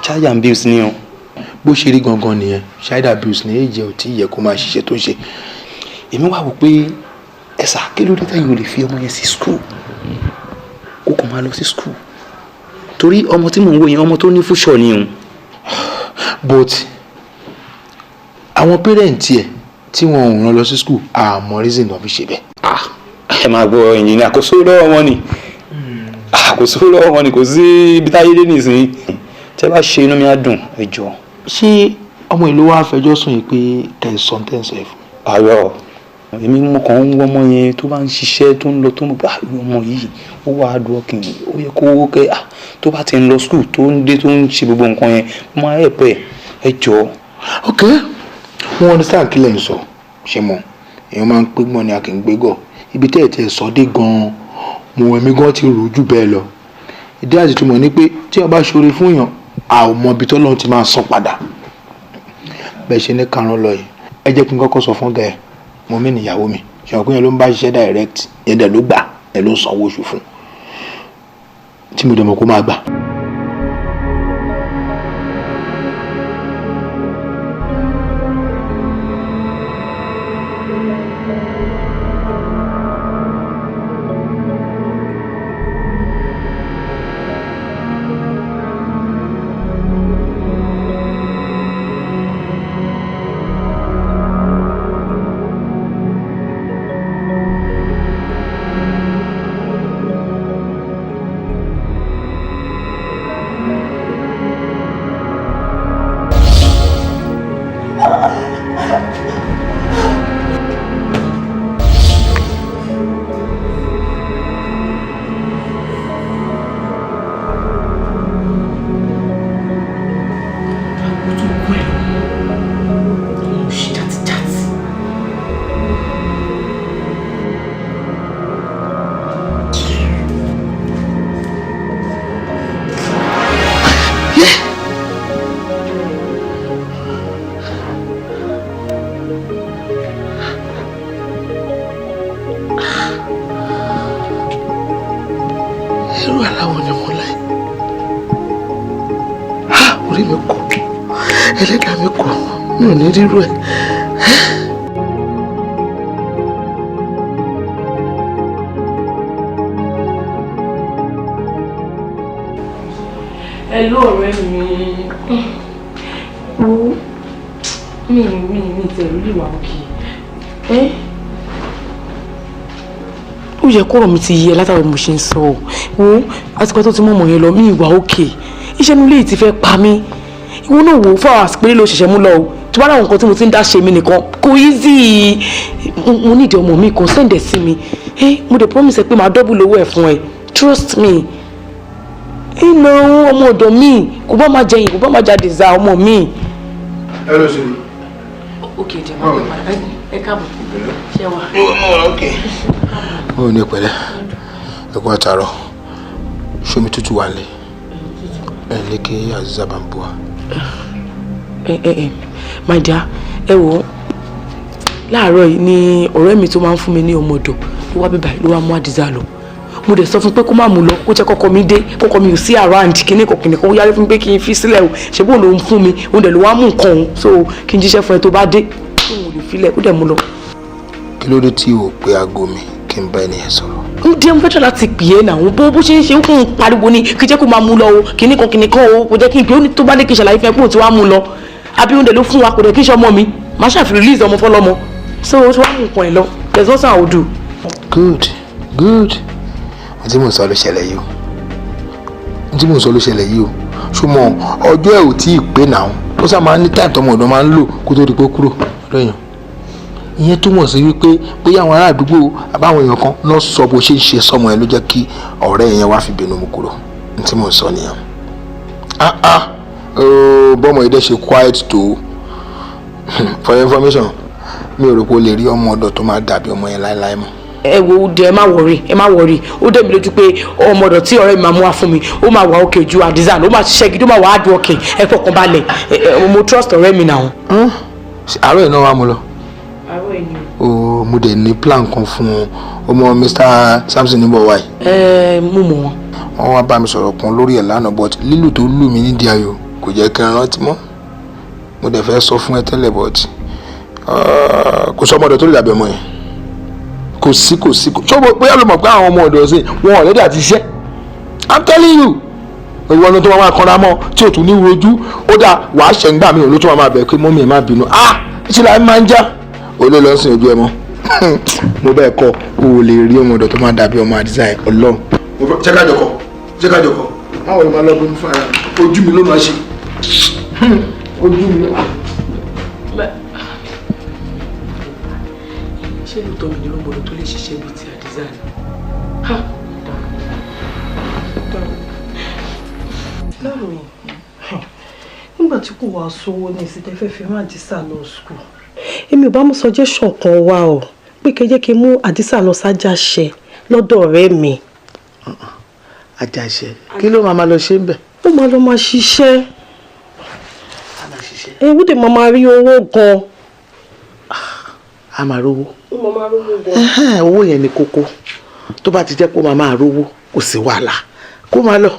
child abuse ni o. bó ṣe rí gangan nìyẹn child abuse ni èyí jẹ́ ò tí ì yẹ kó máa ṣiṣẹ́ tó ń ṣe. èmi wá wò pé ẹ̀sà kí ló dé tẹ́yìn ò lè fi ọmọ yẹn sí school kó kàn máa lọ sí school torí ọmọ tí mò ń wò yẹn ọmọ tó ní fúṣọ ni o. but àwọn pẹ́rẹ́ǹtì ẹ̀ tí wọn ò rán lọ sí school àmọ́ reason náà fi ṣe bẹ́ẹ̀. ẹ máa gbọ́ ẹ̀yìn ní àkóso lọ́wọ́ wọn ni àkóso lọ́wọ́ wọn ni kò sí ibi táyé dé nìsín tẹ́ bá ṣe inú mi á dùn ẹ jọ. ṣé ọmọ ìlú wa fẹjọ́ sùn yìí pé kẹsàn-án tẹ̀sán ẹ̀ fún. àárọ̀ èmi mo kàn ń wọ́n ọmọ yẹn tó bá ń ṣiṣẹ́ tó ń lọ tó ń bá ọmọ yìí ó wà á dùn ọkàn ó yẹ kó owó kẹ tó bá ti ń lọ school tó ń dé tó ń ṣe gbogbo nǹkan yẹn máa ẹ̀ pẹ́ ẹ jọ. ok wọn understand kí lẹ́yìn sọ ṣe mọ èèyàn máa ń pé gbọ́n ni a kì í gbé gọ̀ ibi tẹ́ ẹ̀ tẹ́ ẹ sọ dé gan-an mo ẹ̀mí gan ti rò jù bẹ́ẹ̀ lọ ìdí àti túmọ̀ ni pé tí wọ́n bá ṣoore fún yàn a ò mọ ibi tọ́lọ́run ti máa san padà bẹ́ẹ̀ ṣe ní karùn-ún lọ yìí ẹ jẹ́ kí n kọ́kọ́ sọ fún gẹ̀ mo mí níyàwó mi ṣùgbọ́n yẹn ló ń bá ṣiṣẹ́ direct yẹn dẹ̀ ló gbà yẹn ló ń sanwó oṣù fún tí mo dẹ̀ mọ̀ kó máa gbà. irú aláwọ̀ ni mo láì. Orí mi kọ̀, ẹlẹ́dàá mi kọ̀, mi ò ní rírú ẹ̀. Hello ọ̀rẹ́ mi. Mi tẹ̀lú lè wà òkè. Ó yẹ kọ́rọ̀ mi ti yẹ látàrí mo ṣe ń sọ ọ́. Wo àtìpẹ́ tó ti mọ̀ mọ̀ yẹn lọ mi ìwà òkè. Iṣẹ́ mi lè ti fẹ́ pa mí. Ìwọ náà wò ó fún àwọn àsìpẹ́rẹ́ ló ṣẹ̀ṣẹ̀ mú lọ o. Tí wọ́n láwọn nǹkan tí mo ti ń dá ṣe mí nìkan kò easy. Mo ní ìdí ọmọ mi kan sẹ́ǹdẹ̀ sí mi. Mo dẹ̀ promise ẹ pé màá double owó ẹ̀ fún ẹ. Trust me. Iná ọmọ ọ̀dọ̀ mi kò bá máa jẹyìn kò bá máa jáde za ọmọ mi. Ẹ lọ sí i. Okay, jẹ́ máa ń padà ẹ káàbọ̀. Ṣé wà? Okay. Ó ní pẹ̀lẹ́. Ẹ̀kọ́ àtàrọ̀. Ṣomi tútù wà lé. Ẹ ní kí Aziza bá ń bọ̀ wá. My dear, ẹ wò ó. Láàárọ̀ yìí ni ọ̀rẹ́ mi tó máa ń fún mi ní ọmọ ọ̀dọ̀ ló wá bíbá ló wá mú Aziza lọ. Mo dẹ̀ sọ fún pé kó má mú lọ kó jẹ́ kọ́kọ́ mi dé kọ́kọ́ mi ò sí around kíní kọ̀kìnì kan ó yára fún pé kí n fi sílẹ̀ o ṣe bó ló ń fún mi òun dẹ̀ ló wá mú nǹkan òun so kí n jíṣẹ́ fún ẹ tó bá dé òun ò lè filẹ̀ ó dẹ̀ mú lọ. Kí ló dé tí o pe aago mi kí n bá ẹnìyẹn sọ̀rọ̀? Ń dé ń fẹ́ láti pè é náà bó ṣe ń ṣe ń kún un pariwo ni kí jẹ́ kó máa mú lọ o kíní kan o kò jẹ́ kí n pè ó ní tó bá dé kí n ṣàlàyé fún ẹ pé òun ti wá mú lọ àbí òun dẹ̀ ló fún wa kò dẹ̀ kí n ṣe ọmọ mi máa ṣàfi release ọmọ fọlọ́mọ so ó ti wá mú nǹkan ẹ̀ lọ there's nothing I will do. Good. Tí mò ń sọ ló ṣẹlẹ̀ yìí o ṣùgbọ́n ọjọ́ ẹ̀ ò tí ì pé náà ó sá máa ń ní táìmù tọmọ ọ̀dọ́ máa ń lò kó tó di pé kúrò lọ́yàn ìyẹn túmọ̀ sí wípé bóyá àwọn ará àdúgbò àbáwọn èèyàn kan lọ sọ bó ṣe ń ṣe sọmọ ẹ ló jẹ́ kí ọ̀rẹ́ yẹn wá fi bínú mu kúrò tí mò ń sọ nìyẹn bọ́mọ yìí dẹ́ ṣe quiet tó for your information mi ò rò pé o lè rí ọmọ ọ̀dọ̀ tó máa dàbí ọmọ yẹn láéláé mọ́. Ẹ wo ẹ má wọrí ó dẹ̀ mi lójú pé ọmọ ọ̀dọ̀ tí ọ̀rẹ́ mi máa mú wá fún mi ó máa wà òkè ju Aziza ló máa ṣiṣẹ́ gidi ó máa wà á dùn ọkẹ́ ẹ fọkàn balẹ̀ mo trust ọ̀rẹ́ mi náà. àárọ̀ iná wa mo lọ. àárọ̀ ẹni. o mo dẹ̀ ní plan kan fún ọmọ Mr. Samson níbọ̀ wáyé. Mú mọ̀ wọn. wọ́n wá bá mi sọ̀rọ̀ kan lórí ẹ̀ lánàá but lílù tó lù mí nídìí ayò kò jẹ́ kí n rántí mọ́ mo dẹ̀ fẹ́ sọ fún ẹ tẹ́lẹ̀ but kò sọ ọmọdé tó lè dàbí ọmọ yẹn kò sí tó bóyá ló mọ̀ pé àwọn ọmọ ọ̀dọ̀ sí wọn ọ̀rẹ́dì àti iṣẹ́ I'm telling you ìwọ ló tó máa kanra mọ́ tí o tún ní rojú ó dà wàá ṣẹ̀ ń gbà mí òun ló tó máa bẹ̀ pé mọ́mí ẹ̀ má bínú ìṣẹ̀lẹ̀ àmì máa ń já olè lọ sí ojú ẹ mọ́ mo bẹ́ẹ̀ kọ́ o lè rí ọmọ ọ̀dọ̀ tó máa dàbí ọmọ Aziza ẹ̀ ọlọ́run. jẹ́ ká jọkọ̀ máa wọlé máa lọ bí mo fún ara ojú mi ló máa ṣe ojú mi. Ṣé lóòótọ́ mi ní ọmọdé tó lè ṣiṣẹ́ bíi ti Aziza ni? Láàrin nígbà tí kò wá sówó ní ìsìtẹ́ fẹ́ fi rán Aziza lọ skul èmi ò bá mú suggestion kan wá o pé kẹjẹ́ kí n mú Aziza lọ sájàṣẹ lọ́dọ̀ ọ̀rẹ́ mi. Àjàṣẹ kí ló máa lọ ṣe ń bẹ̀? Ó máa lọ máa ṣiṣẹ́ ewu dè máa rí owó gan. A máa rówó. Owó yẹn ni kókó tó bá ti jẹ́ kó máa rówó kò sí wàhálà kó máa lọ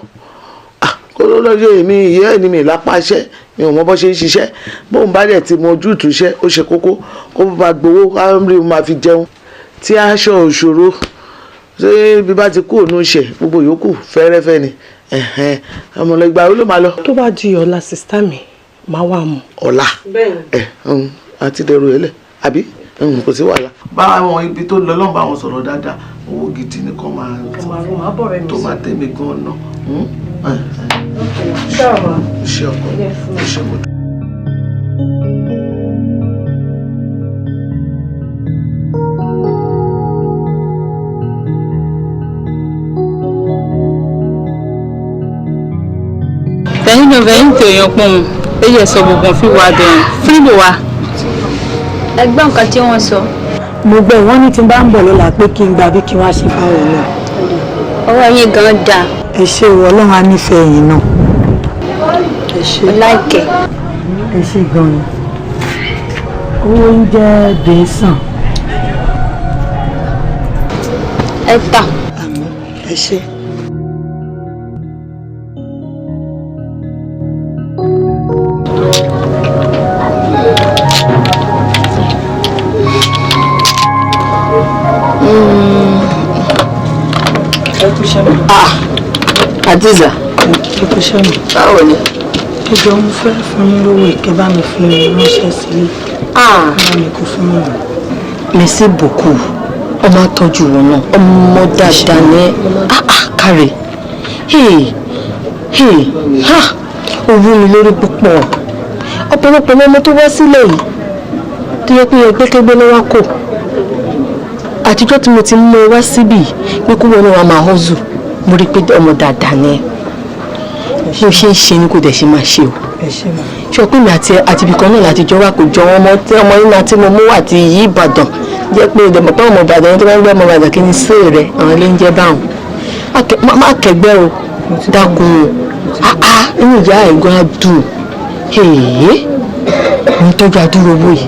kó ló lọ́jọ́ èmi ìyá ẹ̀ ní mi lápáṣẹ́ mi ò mọ bó ṣe ń ṣiṣẹ́ bóun bá dẹ̀ ti mọ ojútùú iṣẹ́ ó ṣe kókó kó máa gbowó káàmì máa fi jẹun tí aṣọ òṣòro ṣé bí bá ti kú òun ṣe gbogbo yòókù fẹ́rẹ́fẹ́ ni ọmọlẹ́gbà ó ló máa lọ. Tó bá di ọ̀la sista mi máa wà mọ́. Ọ̀la àti dẹrù ẹ̀ lẹ̀ àbí kò sí wàhálà. bá àwọn ibi tó lọ lọ́nà bá wọn sọ̀rọ̀ dáadáa owó gidi ni kò máa tó máa tẹ̀mí gan-an náà. iṣẹ́ ọkọ iṣẹ́ mọ́tò. Vẹ̀yìn tó èèyàn pọ̀ mu èyí ẹ̀sọ́ gbogbo fi wà dẹ̀yìn fílò wa. Ẹgbẹ́ nǹkan tí wọ́n sọ. Mo gbọ́ wọ́n ní tí n bá ń bọ̀ lọ́la pé kí n gba bí kí wọ́n á ṣe báwọn náà. Ọwọ́ yín gan dà. Ẹ ṣé o Ọlọ́run á nífẹ̀ẹ́ yín náà. Ẹ ṣé. Láìkẹ́. Ẹ ṣé gan-an. Owó ń jẹ́ Bẹ́sàn. Ẹ tà. Àmọ́ ẹ ṣé. Adiza. Báwo ni? Ẹjọ́ mo fẹ́ fún yín lówó ìkẹ́ bá mi fi ránṣẹ́ sílé. Bá mi kó fún mi. Merci beaucoup. Ọmọ àtọ́jú wọn náà. Ọmọ dáadáa ní káre. Owó mi lórí púpọ̀. Ọ̀pọ̀lọpọ̀ ọmọ tó wá sílẹ̀ yìí tó yẹ pé ẹgbẹ́kẹ́gbẹ́ ló wá kò. Àtijọ́ tí mo ti mú wá síbì pé kó wọn náà wá máa hustle. Mo rí pé ọmọ dáadáa ní ṣe ṣe ń ṣe ni kò dẹ̀ ṣe máa ṣe o. Ṣé o pé mi àti ibìkan náà láti jọ wá kò jọ ọmọ yín náà tí mo mú wà ti yí Ìbàdàn jẹ́ pé ìdẹ̀mọ̀ pé ọmọ Ìbàdàn yẹn tó bá ń gbé ọmọ Ìbàdàn kí ni sí rẹ̀ àwọn ilé ń jẹ́ báwọn. Má kẹgbẹ́ o dákun o inú ìyá ẹ̀gbọ́n á dùn mo tọ́jú àdúró owó yìí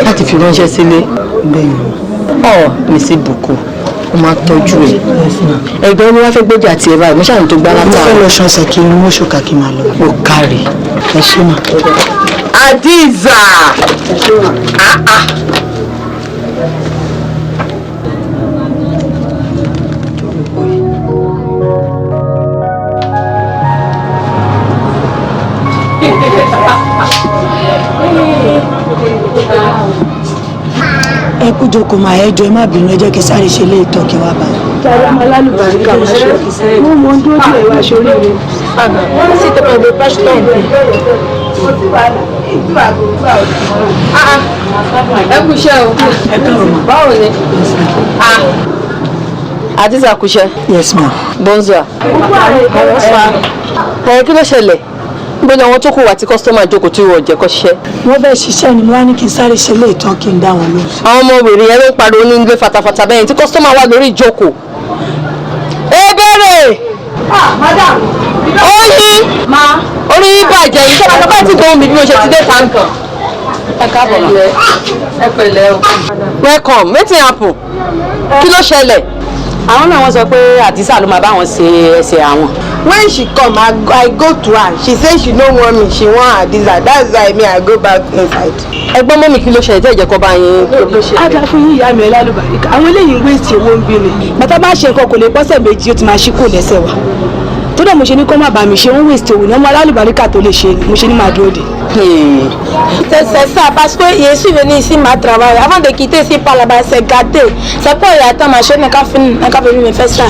láti fi ránṣẹ́ sílé. Merci beaucoup. Ó máa tọ́jú ẹ̀. Ẹ̀gbọ́n ni wọ́n fẹ́ gbọ́dọ̀ àti ẹ̀ báyìí mo ṣàwọn tó gbá látà. Mo fẹ́ lọ ṣọ̀ṣẹ̀ kí n mú ṣòkà kí n máa lọ. Ó kárí. Ẹ ṣé mà. Adiza. Ẹ kú jókòó máa ẹjọ́ ẹ má bínú ẹ jẹ́ kí sáré ṣe lé ìtọ́ kí wá bá. Jàre ọmọ alálùbáríkà máa ṣe ọkì sẹ́yìn. Mo mọ dúró tí ìwà ṣorí rẹ̀. Wọ́n sì tọ́ pẹ̀lú pásítọ̀ ìpín. Ẹ kú iṣẹ́ o. Ẹ káàárọ̀ mà. Báwo ni? Adiza kú iṣẹ́. Yes ma. Bonza. Kí ló ṣẹlẹ̀? Gbogbo àwọn tó kù wá tí kọ́sítọ́mà jókòó tí wọ́n jẹ́ kó ṣiṣẹ́. Wọ́n fẹ́ ṣiṣẹ́ ni wọ́n á ní kí n sáré ṣe lé ìtọ́ kí n dá wọn lóhùn. Àwọn ọmọ wèrè yẹn ló ń pariwo ní ilé fatafata bẹ́ẹ̀ tí kọ́sítọ́mà wà lórí ìjókòó. Ẹ bẹ̀rẹ̀. Madam. Oyin. Orí bàjẹ́ yìí ṣé bàtà bá ti gbóhùn mi bí mo ṣe ti dé tàǹkàn. Ẹ káàbọ̀ ma. Ẹ pẹ̀lẹ́ o. Welcome. Wetin happen? Kí ló ṣẹlẹ̀? Àwọn náà wọ́n sọ pé Àdìsá ló máa bá wọn ṣe ẹsẹ̀ àwọn. When she come, I go to her. She say she no want me. She want Adiza. That's why me I go back inside. Ẹ̀gbọ́n mọ́mì kí ló ṣẹlẹ̀ tẹ́ ìjẹ́kọ́ bá yín. Ada fún yín ìyá mi ẹ lálùbáríkà. Àwọn eléyìí ń wéèsì owó ń bí ni. Bàtà bá ṣe nǹkan kò lè pọ́sẹ̀ méjì ó ti máa ṣí kò lẹ́sẹ̀ wa. Tó dẹ̀ mo ṣe ní kó má bàa mi ṣe ń wéèsì owó ní ọmọ alálùbáríkà tó lè ṣe ni mo ṣe ní máa dúró dè. C'est ça, parce que je suis venue ici ma travail. Avant de quitter ici par là-bas, c'est gâté. C'est pas il attend ma chaîne, elle a venu me faire ça.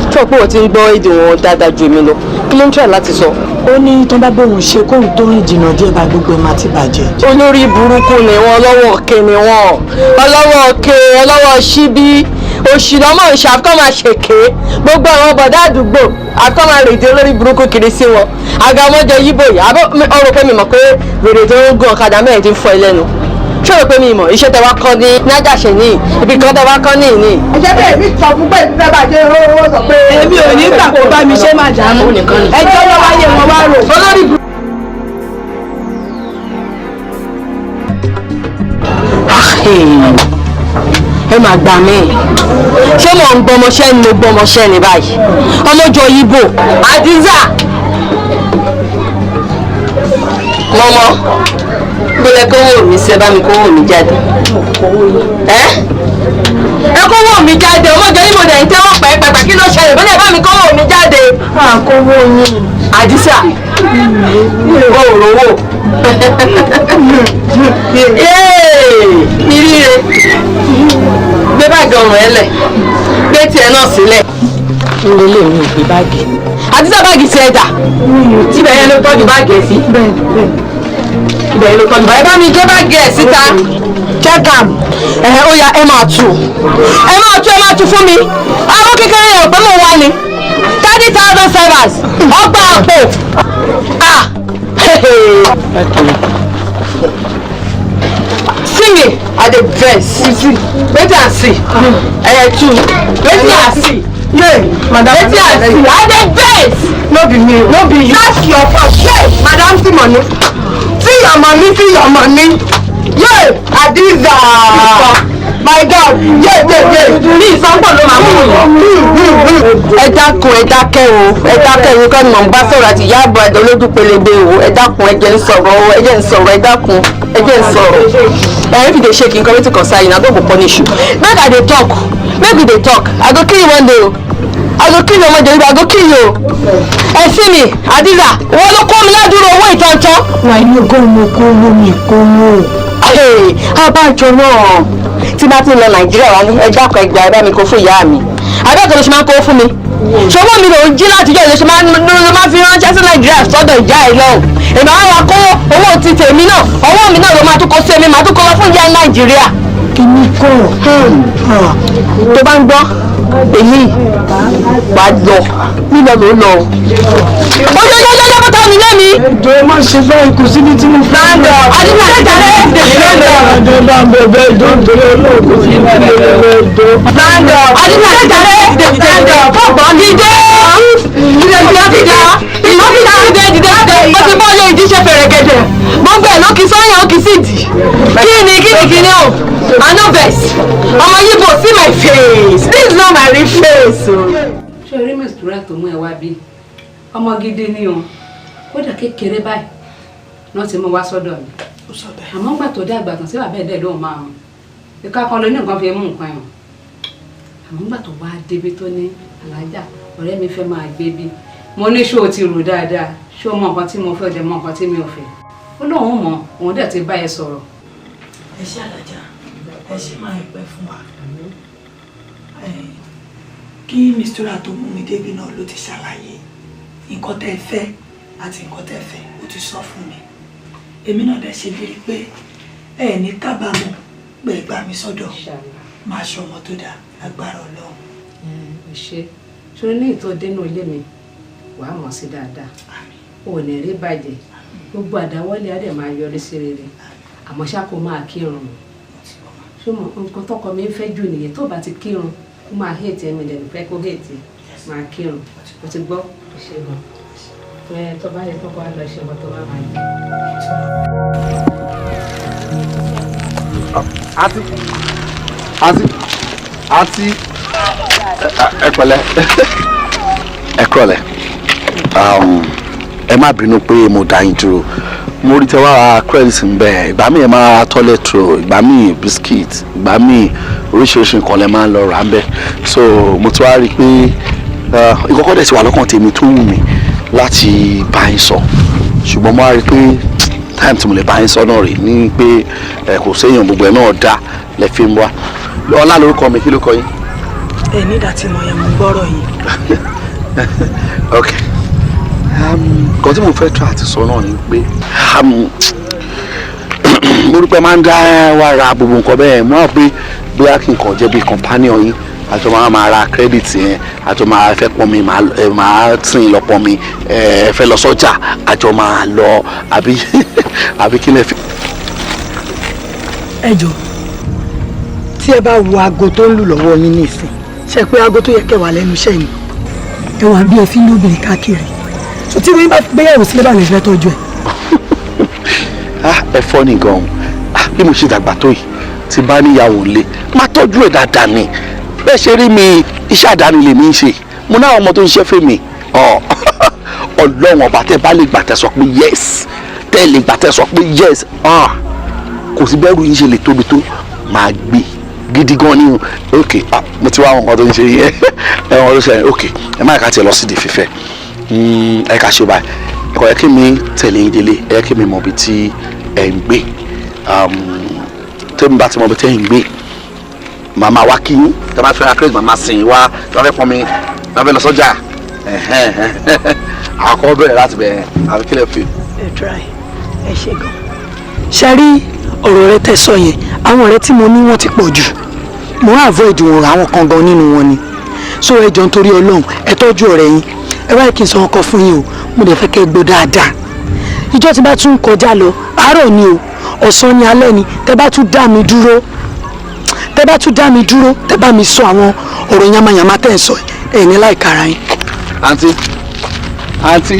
Tu vois pé o ti ń gbọ́ èdè wọn dáadáa ju èmi lọ. Kí ló ń tẹ̀ láti sọ? Ó ní tó bá bóun ṣe kóun tó rìn jìnnà díẹ̀ bá gbogbo ẹ̀ máa ti bàjẹ́. Olórí burúkú ni wọn, ọlọ́wọ́ ọ̀kẹ́ ni wọn. Ọlọ́wọ́ ọ̀kẹ́, ọlọ́wọ́ ṣíbí. Òṣì lọ́mọ ìṣe àfikọ́ máa ṣèké. Gbogbo àwọn bọ̀dá àdúgbò àfikọ́ máa rèdè olórí burúkú kiri sí wọn. Àga ọmọdé yíbò yìí, ọ̀rọ̀ pé mi mọ̀ pé wèrè tó ń gun ọ̀kadà mẹ́rin ti ń fọ ilé nu. Ṣé o rò pé mi mọ̀ iṣẹ́ tẹ wá kọ́ ní nájàṣe ní ibi kan tẹ wá kọ́ ní ìní. Ẹ̀jẹ̀ bẹ́ẹ̀ mi sọ fún pé ìfẹ́ bàjẹ́ owó sọ pé. Èmi ò ní gbà kó bá mi ṣe máa dààmú. Ẹjọ́ ló wáyé wọn wá rò. Olórí burúkú. Ẹ máa gbà mí. Ṣé mò ń gbọmọṣẹ́ ni mo gbọmọṣẹ́ ni báyìí? Ọmọjọ Yíbò, Adiza. Mọ́mọ́, gbọ́dọ̀ kówó mi ṣe bá mi kówó mi jáde. Ẹ kówó mi jáde, ọmọjọ Yíbò dẹ̀ ń tẹ́wọ́ pẹ́ẹ́pẹ́pẹ́ kí ló ṣẹlẹ̀ bọ́dẹ̀ bá mi kówó mi jáde. Àkówó yín. Adiza, o ò rówó. Ìríre, gbé báàgì ọrùn ẹ lẹ̀, gbé tiẹ̀ náà sílẹ̀. Ilé ilé mi ò gbé báàgì. Àdìsá báàgì tiẹ̀ dà. Tíbẹ̀ yẹn ló tọ́jú báàgì ẹ̀ sí. Ibẹ̀ yẹn ló tọ́jú báàgì. Ẹ bá mi gbé báàgì ẹ̀ síta. Check am. Ó yá ẹ máa tú. Ẹ máa tú fún mi. Àwọn kékeré yẹn ò pé mo wá ni. 30,000 servers. Ọgbà àpò. Sing it at the verse. Wetin I see? Two. Wetin I see? Madam. Wetin I see? At the verse. No be me, no be you. That's your fault. Yes, madam, see money. See your money, see your money. Yeah, Adiza. My God, yeah. Ní ìsọ́npọ̀ ló máa mú yìí. Ẹ dákun ẹ dákẹ́ o, ẹ dákẹ́ ìwé kọ́ni mọ̀ ń bá sọ̀rọ̀ àti ìyá àbọ̀ ẹ̀dọ́ lójú pélébé o, ẹ dákun ẹ jẹ́ ń sọ̀rọ̀ o, ẹ jẹ́ ń sọ̀rọ̀ ẹ dákun ẹ jẹ́ ń sọ̀rọ̀. If you dey shake in community concern, I go punish you. Make I dey talk, make we dey talk. I go kill you one day o. I go kill you ọmọdé, I go kill you o. ni Adiza wọ́n ló kó mi ládùúrò owó ìtọ̀ntàn. wà á ní ọgọ́rùn-ún kó owó mi kó owó. abájọ náà tí bá ti lọ Nàìjíríà wá ní ẹjọ́ àkọ́ ẹgbàá ẹ bá mi kó fún ìyá mi abẹ́ẹ̀kọ́ ló ṣe máa ń kó fún mi ṣọwọ́ mi ló ń jí látijọ́ ìlú ṣe máa fi ránṣẹ́ sí Nàìjíríà sọ́dọ̀ ìjà ẹ̀ lọ́hùn èmi àwọn akó owó ti tèmi náà ọwọ́ mi náà ló máa tún kó sí èmi máa tún kó lọ fún ìyá Nàìjíríà. kìíní kọ́ tó bá ń gbọ́ èyí wà á lọ nílò ló lọ. ó yọ bàtà mi lẹ́mi. ẹjọ́ ẹ má ṣe báyìí kò síbi tí mo fẹ́ lọ. àdìgbò àtẹ̀tẹ̀rẹ̀ ẹjọ́ bá ń bẹ̀bẹ̀ ẹjọ́ nítorí olóògùn sí ibi ẹjọ́. àdìgbò àtẹ̀tẹ̀rẹ̀ fọ̀gbọ́n dídé dídé ó ti bọ́ ilé ìdíṣẹ́ fẹ̀rẹ̀gẹ̀dẹ̀ gbogbo ẹ̀ ló kì í sọ́yìn ó kì í sì dì kí ni o anovex ọmọ yìí bò see my face this is not my real face o. ṣé orí mẹ́sìtúrà tó mú ẹ wá bí ọmọ gidi ni o kódà kékeré báyìí náà ti mú wá sọ́dọ̀ mi àmọ́ ńgbà tó dàgbà tán sí bàbá ẹ̀dẹ̀ lóun máa hàn ìka kan ló ní nǹkan fi mú nǹkan ẹ̀hàn àmọ́ ńgbà tó wá débi tó ní alájà ọ̀rẹ́ mi fẹ́ máa gbé bí mo ní ṣó o ti rò dáadáa ṣó mọ nǹkan tí mo fẹ́ ọ̀dẹ̀ mọ nǹkan tí mi ò fẹ́ ó lóun mọ̀ òun dẹ̀ ti bá ẹ sọ̀rọ̀. ẹ ṣe alájà ẹ ṣe máa ń pẹ́ fún wa kí mistura tó mú mi débi náà ló ti ṣàlàyé nǹkan tẹ́ ẹ fẹ́ àti nǹkan tẹ́ ẹ fẹ́ ó ti sọ fún mi èmi náà dẹ̀ ṣe bíi pé ẹ ní kábàámọ̀ pé ẹ gbà mí sọ́dọ̀ máa ṣọmọ tó dáa agbára Ọlọ́run. ẹ ṣe ṣé ní ìtọ́ dénú ilé mi wàá mọ̀ sí dáadáa ò ní rí bàjẹ́ gbogbo àdáwọ́lé á dẹ̀ máa yọrí sí rere àmọ́ ṣá kó máa kírun ṣé mo nǹkan tọkọ mi ń fẹ́ jù nìyẹn tó bá ti kírun kó máa hẹ́ẹ̀tì ẹ̀mí lẹ́nu fẹ́ kó hẹ́ẹ̀tì máa kírun o ti gbọ́ ṣe gan ẹ tó bá yẹ kó wá lọ ṣe wọn tó bá máa jẹ. àti ẹ pẹ̀lẹ́ ẹ kúrọ̀lẹ́ ẹ má bínú pé mo dá yín dúró mo rí tẹwàá credit ń bẹ ìgbà míì ẹ máa ra toilet roll ìgbà míì biscuit ìgbà míì oríṣiríṣi nǹkan lẹ máa ń lọ rà ń bẹ so mo ti wá rí i pé ìkọ́kọ́ dẹ̀ ti wà lọ́kàn tèmi tó wù mí láti bá yín sọ ṣùgbọ́n mo wá rí i pé time tí mo lè bá yín sọ náà rí ní pé kò séèyàn gbogbo ẹ̀ náà dá lẹ fi ń wá ọlá lórúkọ mi kí ló kọ yín. ẹ nígbà tí mo yẹ mo gbọ́rọ̀ yìí. ok nǹkan tí mo fẹ́ try àti sọ náà ni pé mo rí pé máa ń dá wá ra gbogbo nǹkan bẹ́ẹ̀ mo rò pé bóyá kí nǹkan jẹ́ bí companion yín àjọ máa ra credit yẹn àjọ máa fẹ́ pọn mi máa tún lọ pọn mi fẹ́ lọ sọ́jà àjọ máa lọ àbí kí lè fi. ẹ jọ tí ẹ bá wo aago tó ń lù lọ́wọ́ yín nísìn ṣe pé aago tó yẹ kẹ́ wà lẹ́nu iṣẹ́ yìí ẹ wà bí ẹ fi ń lóbìnrin káàkiri so tí wọ́n bá gbéyàwó sílẹ̀ bá lè fẹ́ tọ́jú ẹ̀. ẹ fọ́ ni gan-an bí mo ṣe dàgbà tó yìí tí bá níyàwó lé má tọ́jú ẹ̀ dáadáa ni bẹ́ẹ̀ ṣe rí mi iṣẹ́ àdáni lèmi ń ṣe mo náà ọmọ tó ń ṣiṣẹ́ fún mi ọlọ́run ọba tẹ́ bá lè gbà tẹ́ sọ pé yes tẹ́ lè gbà tẹ́ sọ pé yes kò sí bẹ́rù yín ṣe lè tóbi tó máa gbé gidi gan ni ok mo ti wá àwọn nǹkan tó ń ṣe yẹn ẹ̀wọ̀n ló ṣe ok ẹ má ká tiẹ̀ lọ sí di fífẹ́ ẹ ká ṣe báyìí ẹ̀kọ́ yẹ kí mi tẹ̀lé yín délé ẹ yẹ kí mi mọ̀ bí tí ẹ̀ ń gbé tẹ́mi bá ti mọ̀ bí tẹ́ ń gbé màmá wa kí yín tẹ́ bá fẹ́ ra kérésì màmá sìn wá tẹ́ bá fẹ́ pọn mi tẹ́ bá fẹ́ lọ sọ́jà àkọ́ bẹ̀rẹ̀ láti bẹ̀rẹ̀ àbí kílẹ̀ fi. ẹ try ẹ ṣe gan. ṣe rí ọ̀rọ̀ rẹ tẹ́ sọ yẹn àwọn ọ̀rẹ́ tí mo ní wọ́n ti pọ̀ jù mo ń avoid wọn àwọn kan gan nínú wọn ni so ẹ jọ nítorí Ọlọ́run ẹ tọ́jú ọ̀rẹ́ yín ẹ wáyé kí n sọ ọkọ fún yín o mo dẹ̀ fẹ́ kẹ́ gbọ́ dáadáa ìjọ tí bá tún kọjá lọ àárọ̀ ni o ọ̀sán ni alẹ́ ni tẹ́ bá tún dá mi dúró tẹ́ bá mi sọ àwọn ọ̀rọ̀ yamayama tẹ́ ẹ sọ ẹ ní láìkara yín. àǹtí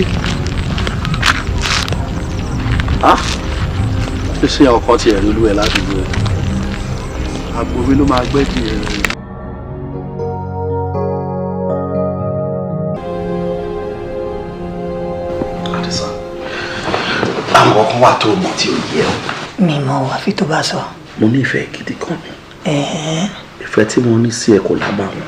ṣé ọkọ tiẹ̀ rí olú ẹ̀ ládùúgbò ẹ̀ àgbo mi ló máa gbẹ́ di ẹ̀. àdìsá àwọn kan wà tó mọ̀ tí ò yẹ o. mi mọ àfi tó bá sọ. mo ní ìfẹ́ gidi kan ni ìfẹ́ tí mo ní sí ẹ kò lábàwọ́n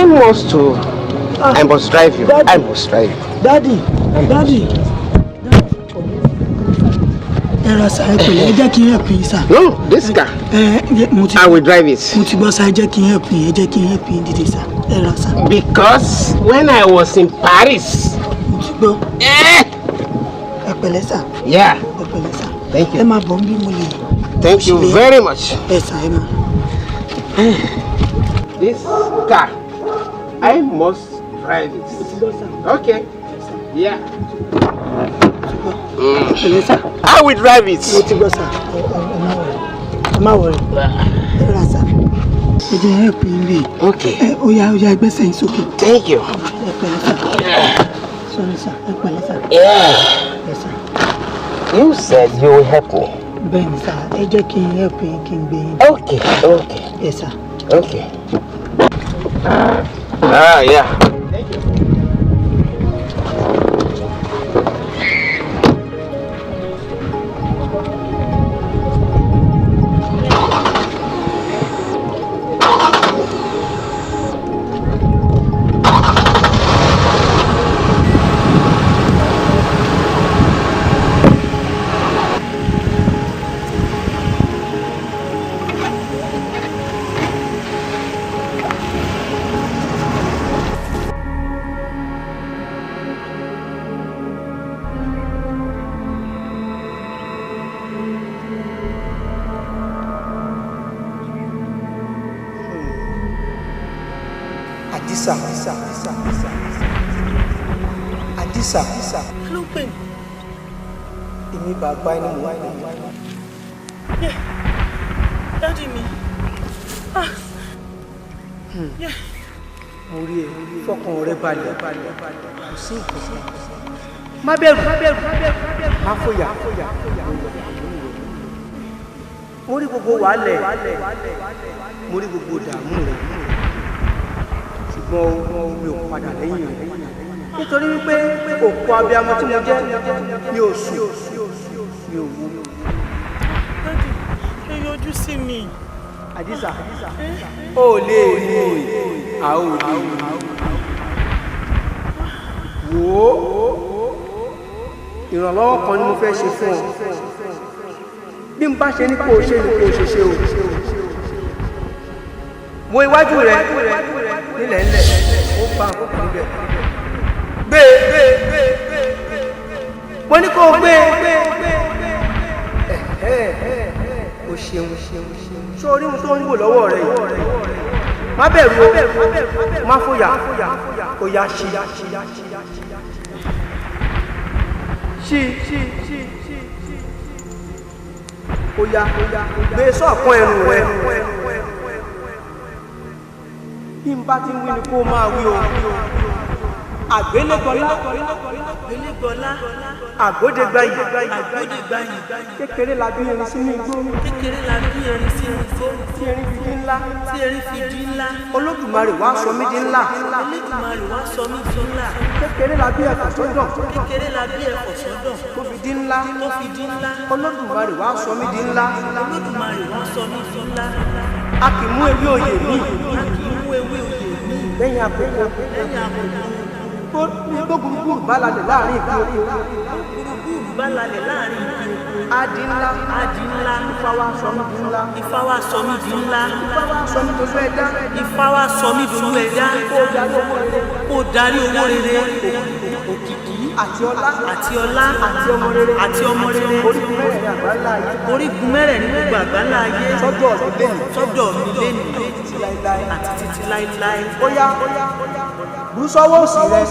I must drive you. I must drive you. Daddy. Sir, ẹ jẹ́ kí n help yín sir. No, this car. I will drive it. Mo ti gbọ́ sir, ẹ jẹ́ kí n help yín, dídí sir. Sir. Because when I was in Paris. Mo ti gbọ́. Ẹ pẹ̀lẹ́ sir. Yeah. Ẹ pẹ̀lẹ́ sir. Thank you. Ẹ máa bọ̀ ń bí mo lè. Thank you very much. Yes sir, ẹ máa. This car, I must drive it. Okay. Yeah. I will drive it. Okay. Thank you. Sorry, sir. Yeah. Yes, sir. You said you will help me. Ben, sir. I just can help you. Okay. Yes, sir. Okay. Yeah. Thank you. Adisa. Ló pè mí. Èmi bàbá ẹni mo wá ní. Dádì mi. Mo rí ẹ, fọkàn rẹ balẹ̀. Kò sí nǹkan. Má bẹ̀rù. Má fòyà. Mo rí gbogbo wàhálẹ̀. Mo rí gbogbo dààmú rẹ̀. Ṣùgbọ́n mi ò padà lẹ́yìn rẹ̀. Nítorí wípé òkú abiyamọ tí mo jẹ́ mi ò sùn mi ò wú. Ẹ yọjú sí mi. Adisa, ó lè rí a ò lè rí. Wò ó, ìrànlọ́wọ́ kan ni mo fẹ́ ṣe fún ọ. Bí n bá ṣe ní kó o ṣe ni kó o ṣe o. Wo iwájú rẹ nílẹ̀ ńlẹ̀, ó bá àkókò níbẹ̀. Gbé mo ní kó gbé o ṣeun sórí ohun tó ń wò lọ́wọ́ rẹ yìí má bẹ̀rù o má fòyà kò yá ṣí kò yá gbé sọ́ọ̀kan ẹrù rẹ bí n bá ti ń wí ni kó máa wí o. Àgbélégbọlá àgbódegbayì kékeré la bí erin sínú igbó tí erin fi di ńlá Olódùmarè wá sọ mí di ńlá kékeré la bí ẹ̀fọ́ sọ́dọ̀ tó fi di ńlá Olódùmarè wá sọ mí di ńlá a kì í mú ewé oyè mi lẹ́yìn àkókò tó gbogbo balàlẹ̀ láàrin ìlú adi ńlá Ifá wá sọ mí di ńlá Ifá wá sọ mí dolú ẹ̀dá kó darí owó rere òkìkí àti ọlá àti ọmọ rere orígun mẹ́rẹ̀ẹ̀rin gbogbo àgbáńlá ayé sọ́dọ̀ mi lẹ́nu àti títí láéláé. Ó yá bú sọ́wọ́ òsì rẹ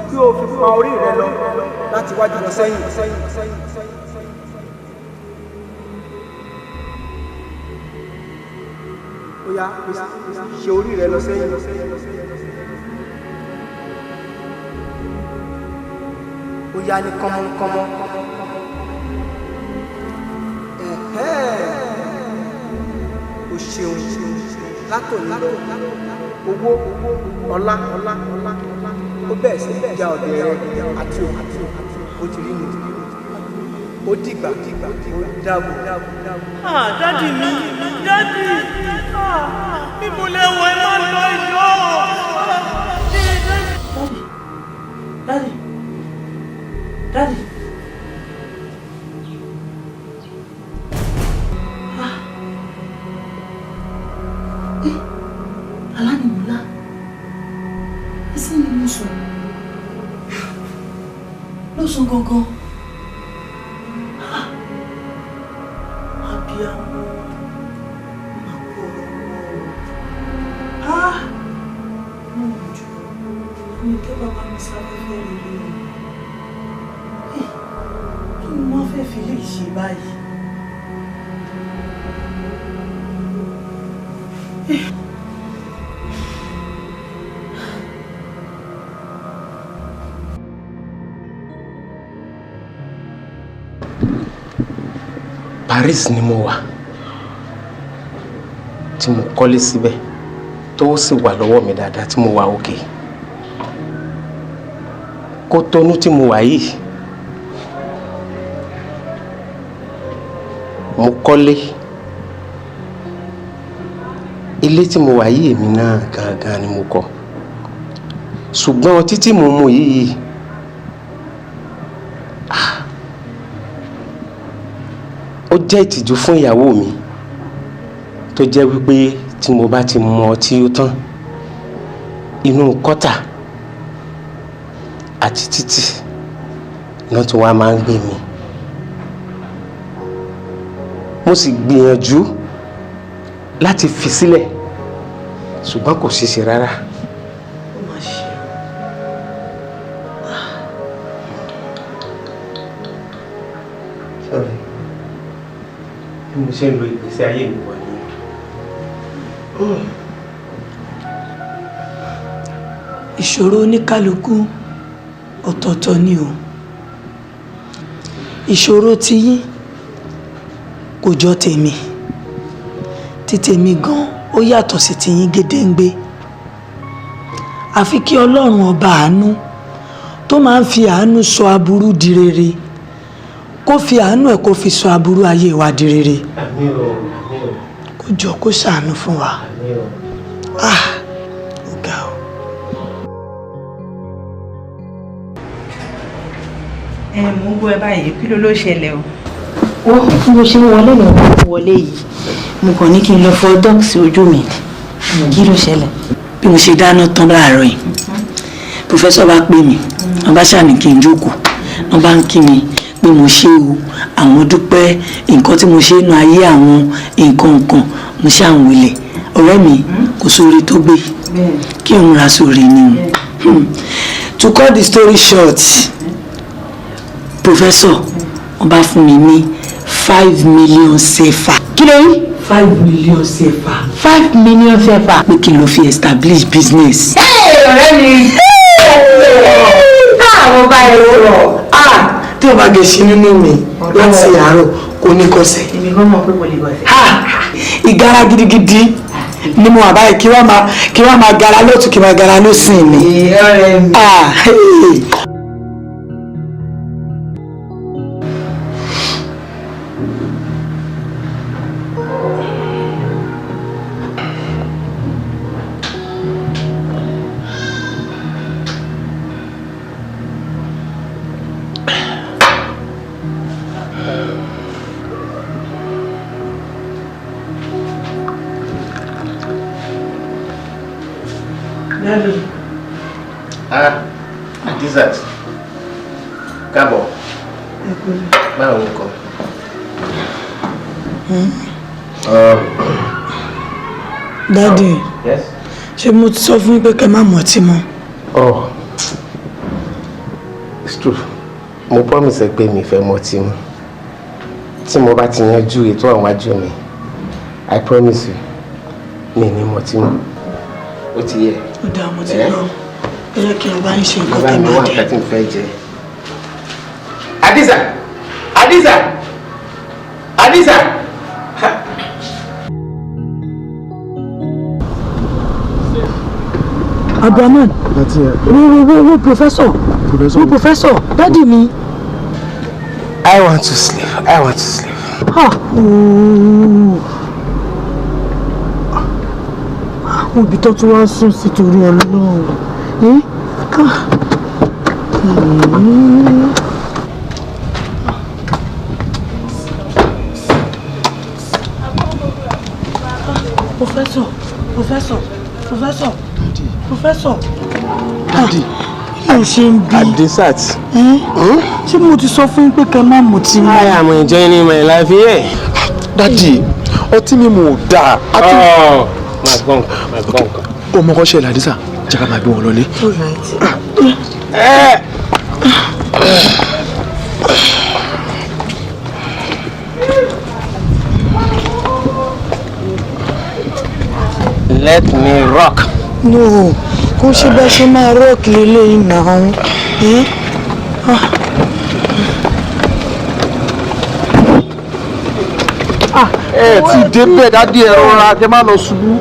kí o fi pa orí rẹ lọ láti wájú lọ sẹ́yìn. Ó yá ṣe orí rẹ lọ sẹ́yìn. Ó yá ní kánmọ́kánmọ́. O ṣeun látòní owó ọlá ó bẹ̀rẹ̀ sí ìjà ọ̀dẹ̀ rẹ àti òkú ó ti rí mi ó dìgbà ó dáàbò. Dádì mi, dádì. Níbo lẹ wọ ẹ má lọ ìjọ. Daddy. Daddy. Alánimúlá. Ẹsẹ̀ ni mo sọ. Ló sọ gangan. Abiyamọ. Ní kí bàbá mi sáfẹ́fẹ́ rere o. Kí ni wọ́n fẹ́ fi lè ṣe báyìí? Paris ni mo wà tí mo kọ́lé síbẹ̀ tó sì wà lọ́wọ́ mi dáadáa tí mo wà òkè. Kótónú tí mo wà yìí mo kọ́lé ilé tí mo wà yìí èmi náà gangan ni mo kọ́ ṣùgbọ́n ọtí tí mo mu yìí ó jẹ́ ìtìjú fún ìyàwó mi tó jẹ́ wípé tí mo bá ti mu ọtí ó tán inú kọ́tà àti títì náà tó wá máa ń gbé mi. Mo sì gbìyànjú láti fi sílẹ̀ ṣùgbọ́n kò ṣeéṣe rárá. Sorry. Bí mo ṣe ń lo ìgbésí ayé mi wọ̀ nìyẹn. Ìṣòro oníkálukú ọ̀tọ̀ọ̀tọ̀ ni o. Ìṣòro tiyín kò jọ tèmi. Tí tèmi gan ó yàtọ̀ sí tiyín gédéǹgbé. Àfi kí Ọlọ́run ọba àánú tó máa ń fi àánú sọ aburú di rere kó fi àánú ẹ̀ kó fi sọ aburú ayé wa di rere. Àmín o, àmín o. Kó jọ kó ṣàánú fún wa. Àmín o. Ọ̀gá o. Mo ń gbọ́ ẹ báyìí kí ló ṣẹlẹ̀ o. Ó bí mo ṣe ń wọlé ní wọlé yìí mo kàn ní kí n lọ fọ dọ́ọ̀sì ojú mi. Kí ló ṣẹlẹ̀? Bí mo ṣe dáná tán láàárọ̀ yìí pòfẹ́sọ̀ bá pè mí wọ́n bá ṣàní kí n jókòó wọ́n bá ń kí mi pé mo ṣe o àwọn dúpẹ́ nǹkan tí mo ṣe nínú ayé àwọn nǹkan mo ṣe àwọn ilẹ̀ ọ̀rẹ́ mi kò sóore tó gbé kí òun ra sóore ni o. To cut the story short pòfẹ́sọ̀ wọ́n bá fún mi ní 5 million CFA. Kí ló yí? 5 million CFA. 5 million CFA. Pé kí n lọ fi establish business. Ọ̀rẹ́ mi. Àwọn bá ẹ rọ̀. Tí o bá gẹ̀ sí nínú mi láti àárọ̀ kò ní kọsẹ̀. Èmi gan mọ̀ pé mo lè bọ̀sẹ̀. Ìgara gidigidi ni mo wà báyìí kí wọ́n máa gara lọ́tún kí wọ́n máa gara lọ́sìn mi. Ọ̀rẹ́ mi. Adizat, káàbọ̀. Báwo ni kọ́? Daddy, ṣé mo ti sọ fún yín pé kẹ́ má mu ọtí mọ́? Oh, it's true. Mo promise ẹ pé mi fẹ́ mu ọtí mọ́. Tí mo bá ti yanjú ètò àwọn àjọ mi, I promise you, mi ní mu ọtí mọ́. Ó ti yẹ. Ó dáa mo ti lọ. Ẹ jẹ́ kí n bá ń ṣe nǹkan tẹ́ máa jẹ. Bàbá mi wà fẹ́ jẹ. Adiza! Adiza! Adiza! Abraman, wo professor, daddy mi. I want to sleep. kú ibi tó tún wá sùn sí torí Ọlọ́run. Professor. Daddy. Ẹ ṣe ń bí. Adisat. Ṣé mo ti sọ fún yín pé kẹ́ má mutí mọ́? I am enjoying my life here. Daddy, ọtí mímu ò dáa. My bunk. Ọmọ kan ṣe Adisa, jẹ́ ká máa gbé wọn lọlé. Let me rock. No, kò ṣe bá ṣe máa rock lélẹ́yìn náà. Ti débẹ̀ dádì ẹ rọra kẹ́ má lọ ṣubú.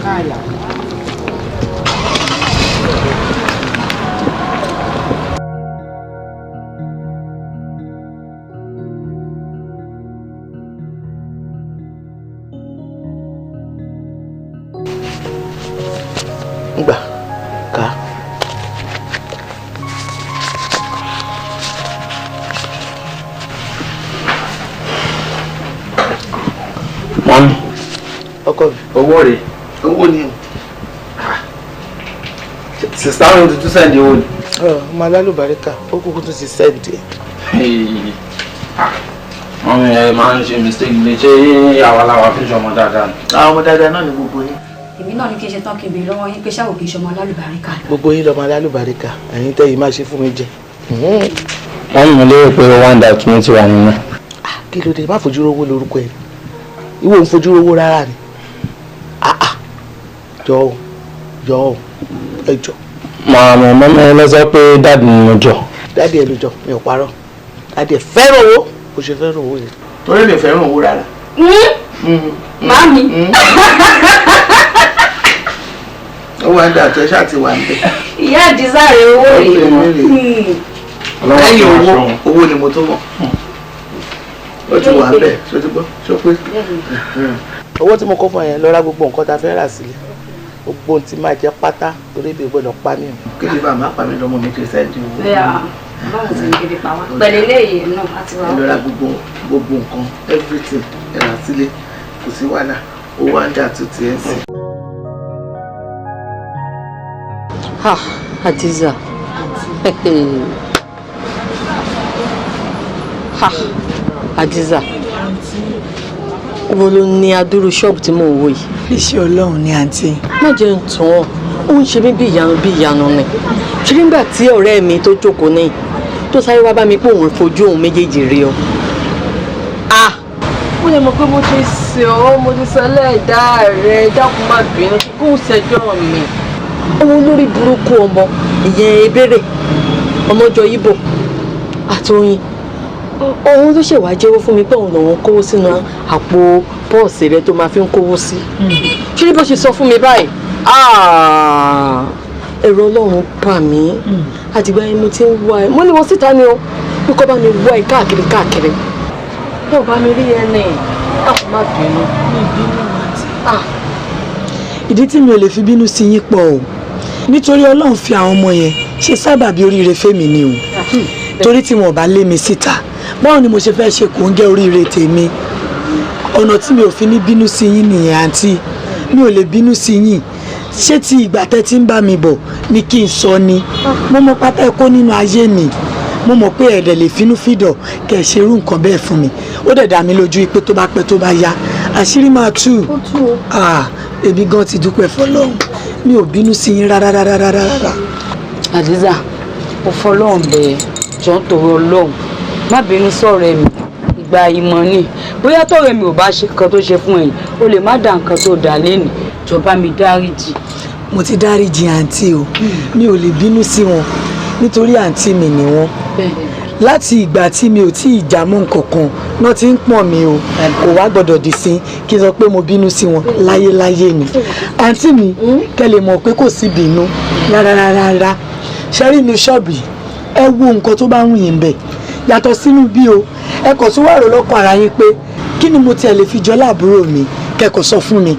Kaya. Gbà ká. Mọ́mí. Ọkọ mi. Owó rẹ̀. Owó ni. Sista mi ti tún sẹ́ndì owó ni. Ọmọ alálùbáríkà, ó kúkú tún ti sẹ́ndì ẹ̀. Mọ́mí ẹ máa ń ṣe mistake lè ṣe àwa làwa fi ṣọmọ dáadáa ni. Àwọn ọmọ dáadáa náà ni gbogbo yín. Èmi náà ní kí n ṣe tán kí n bèèrè lọ́wọ́ yín pé ṣáà ò kì í ṣọmọ alálùbáríkà. Gbogbo yín lọmọ alálùbáríkà, ẹ̀yin tẹ́yìn máa ṣe fún mi jẹ. Wọ́n mú lérò pé ó wá ń da kí ti wà nínú. Kí ló dé má fojú rówó lórúkọ ẹ̀? Ìwọ ò ń fojú rówó rárá ni. Jọ̀ọ́ ẹ jọ̀ọ́. Màmá ẹ lọ sọ pé dáàdì ni mo jọ. Dáàdì ẹ ló jọ, mi ò parọ́. Dáàdì ẹ fẹ́ràn owó, kò ṣe fẹ́ràn owó yẹn. Torí mi ò fẹ́ràn owó rárá. Màámi. Owó àdá àtẹ ṣáà ti wà níbẹ̀. Ìyá Àdìsá rẹ̀ owó rẹ̀. Lẹ́yìn owó ni mo tó mọ̀. Ó ti wà bẹ́ẹ̀, ṣó ti gbọ́, ṣó pé. Owó tí mo kó fún ẹ lọ ra gbogbo nǹkan tá a fẹ́ rà sílẹ̀. Gbogbo ohun tí máa jẹ pátá torí ibi gbọ́dọ̀ pa mí. Kéde bá máa pa mí lọ́mọ mi kì í sẹ́ẹ̀dì owó. Báwo ti ń kéde pa wá? Pẹ̀lú eléyìí náà àti wà. Ẹ lọ ra gbogbo nǹkan everything ẹ rà sílẹ̀ kò sí wàhálà owó àǹdà tó ti ẹ̀ sìn. Hadiza. Hadiza. Wo ló ní adúrú ṣọ́ọ̀bù tí mò ń wò yìí? Iṣẹ́ Ọlọ́run ni àǹtí. Má jẹ́ ń tàn ọ́, ó ń ṣe mí bí ìyanu ni. Ṣé nígbà tí ọ̀rẹ́ mi tó jókòó ní tó sáré wá bá mi pé òun fojú òun méjèèjì rí ọ. Mo lè mọ̀ pé mo ti ṣe ọ́, mo ti sọ ẹlẹ́ẹ̀dá rẹ̀ dákun má bínú kó ń ṣẹjọ́ mi. Ọmọ olórí burúkú ọmọ ìyẹn ebèrè ọmọjọ Ìbò àti Oyin. Òun ló ṣèwà jẹ́wọ́ fún mi pé òun lòun kówó sínú àpò pọ́ọ̀sì rẹ tó máa fi ń kówó sí. Ṣé ní bó ṣe sọ fún mi báyìí? Ẹ̀rọ Ọlọ́run bà mí. Àtìgbà yẹn mo ti ń wá ẹ. Mo ní wọn síta ni o. Bí kò bá mi wá ẹ káàkiri. Yóò bá mi rí ẹni. Dákun má bínú. Ìdí tí mi ò lè fi bínú sí yín pọ̀ o. Nítorí Ọlọ́run fi àwọn ọmọ yẹn ṣe sábàbí oríire fẹ́mi ni o. Torí tí wọn ò bá lé mi síta. Báwo ni mo ṣe fẹ́ ṣe kò ń gẹ́ oríire tèmi? Ọ̀nà tí mi ò fi ní bínú sí yín nìyẹn àǹtí. Mi ò lè bínú sí yín. Ṣé ti ìgbà tẹ́ ti ń bá mi bọ̀ ni kí n sọ ni? Mo mọ pátá ẹ̀kọ́ nínú ayé mi. Mo mọ̀ pé ẹ̀dẹ̀ lè finú fídọ̀ kẹ̀ ṣe irú nǹkan bẹ́ẹ̀ fún mi. Ó dẹ̀ dá mi lójú pé tó bá pẹ́ tó bá yá àṣírí máa tú. Èmi gan ti dúpẹ́ fọlọ́run. Mi ò bínú sí yín rárá. Àdìsá mo fọlọ́run bẹ̀ẹ́ jọ ń tọrọ Ọlọ́run má bínú sọ̀rọ̀ mi ìgbà ìmọ̀ ni bóyá tọ̀rẹ́ mi ò bá ṣe nǹkan tó ṣe fún ẹ̀yìn o lè má dà nǹkan tó dà lẹ́nu jọba mi dáríjì. Mo ti dáríjì àǹtí o mi ò lè bínú sí wọn nítorí àǹtí mi ni wọn láti ìgbà tí mi ò tí ì já mọ́ nǹkan kan náà ti ń pọ̀n mi o kò wá gbọ́dọ̀ dì sí kí n sọ pé mo bínú sí wọn láyéláyé ni àǹtí mi kẹ́ lè mọ̀ pé kò sí bínú rárá ṣe rí inú ṣọ́ọ̀bù ẹ wo nǹkan tó bá ń yìn bẹ̀ yàtọ̀ sínú bí o ẹ kò tún wà rò lọ́kàn ara yín pé kí ni mo tiẹ̀ lè fi jọ láàbúrò mi kẹ́kọ̀ọ́ sọ fún mi.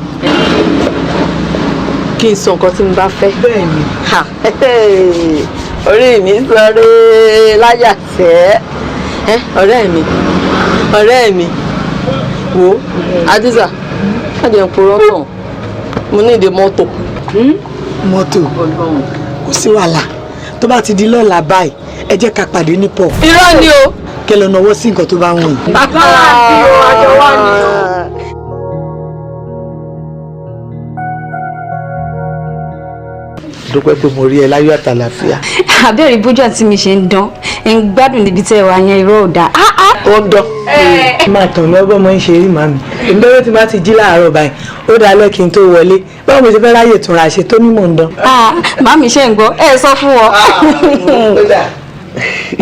kí n sọ nǹkan tí mo bá fẹ́. bẹ́ẹ̀ ni. orí mi sọ̀rọ̀ láyà tẹ́ ọ̀rẹ́ mi wo Adiza láti ẹ̀kúrọ́ náà mo ní ìdè mọ́tò. mọ́tò kò sí wàhálà tó bá ti di lọ́la báyìí ẹ jẹ́ ká pàdé ní pọ̀. irọ́ ni o. kẹ́ lọ náwó sí nǹkan tó bá wọ̀nyí. bàbá àti àjọ wa ni o. dúpẹ́ pé mo rí ẹ láyọ̀ àtàlàfíà. àbẹ̀rẹ̀ bójú àti mi ṣe ń dán ẹ̀ ń gbádùn níbi tẹ́ ẹ wà yẹn irọ́ ò dáa. ó ń dán. máa tàn lọ́gbọ́n mọ́ ń ṣe rí màmí ìbẹ̀rẹ̀ tí bá ti jí láàárọ̀ báyìí ó dáa lẹ́kìn tó wọlé báwo mo ṣe fẹ́ ráyè túnra ṣe tó ní mò ń dán. màmí ṣe ń gbọ́ ẹ sọ fún wọn.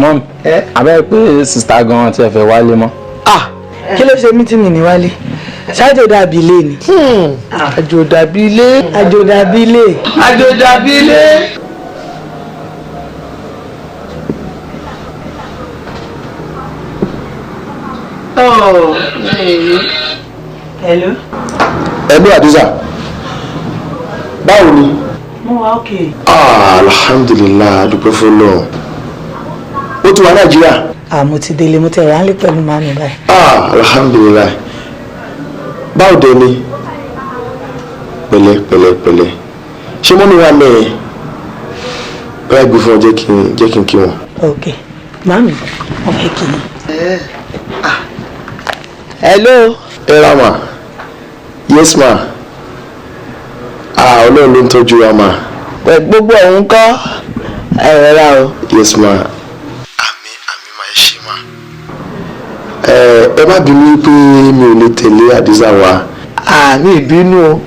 mọ́mí abẹ́rẹ́ pé sista gan-an tí ẹ fẹ́ wálé mọ́. kí ló ṣe mítìmì ní wálé ṣáájú dàbí ilé ni. àjò dàbí ilé. àjò dàbí ilé. àjò dàbí ilé. hello. Hello Adiza báwo ni. mo wà ókè. alhamdulilayi adúpẹ́ fọlọ́ ó ti wà Nàìjíríà. mo ti délé mo ti rà á lé pẹ̀lú màmí báyìí. alhamdulilayi báwo dé ni pẹ̀lẹ́ ṣé mọ́mí wa mẹ́ẹ̀ báyìí gbé fún ọ jẹ́ kí n kí wọn. ok màmí wọn fẹ́ kí ni. hello. ra ma yes ma Ọlọ́run ló ń tọ́jú wa ma. gbogbo ọ̀hún kọ́ ẹ̀rọ ra o. yes ma àmì máa ṣe ma. ẹ má bínú pé mi ò lè tẹ̀lé Adiza wa. àmì ìbínú o.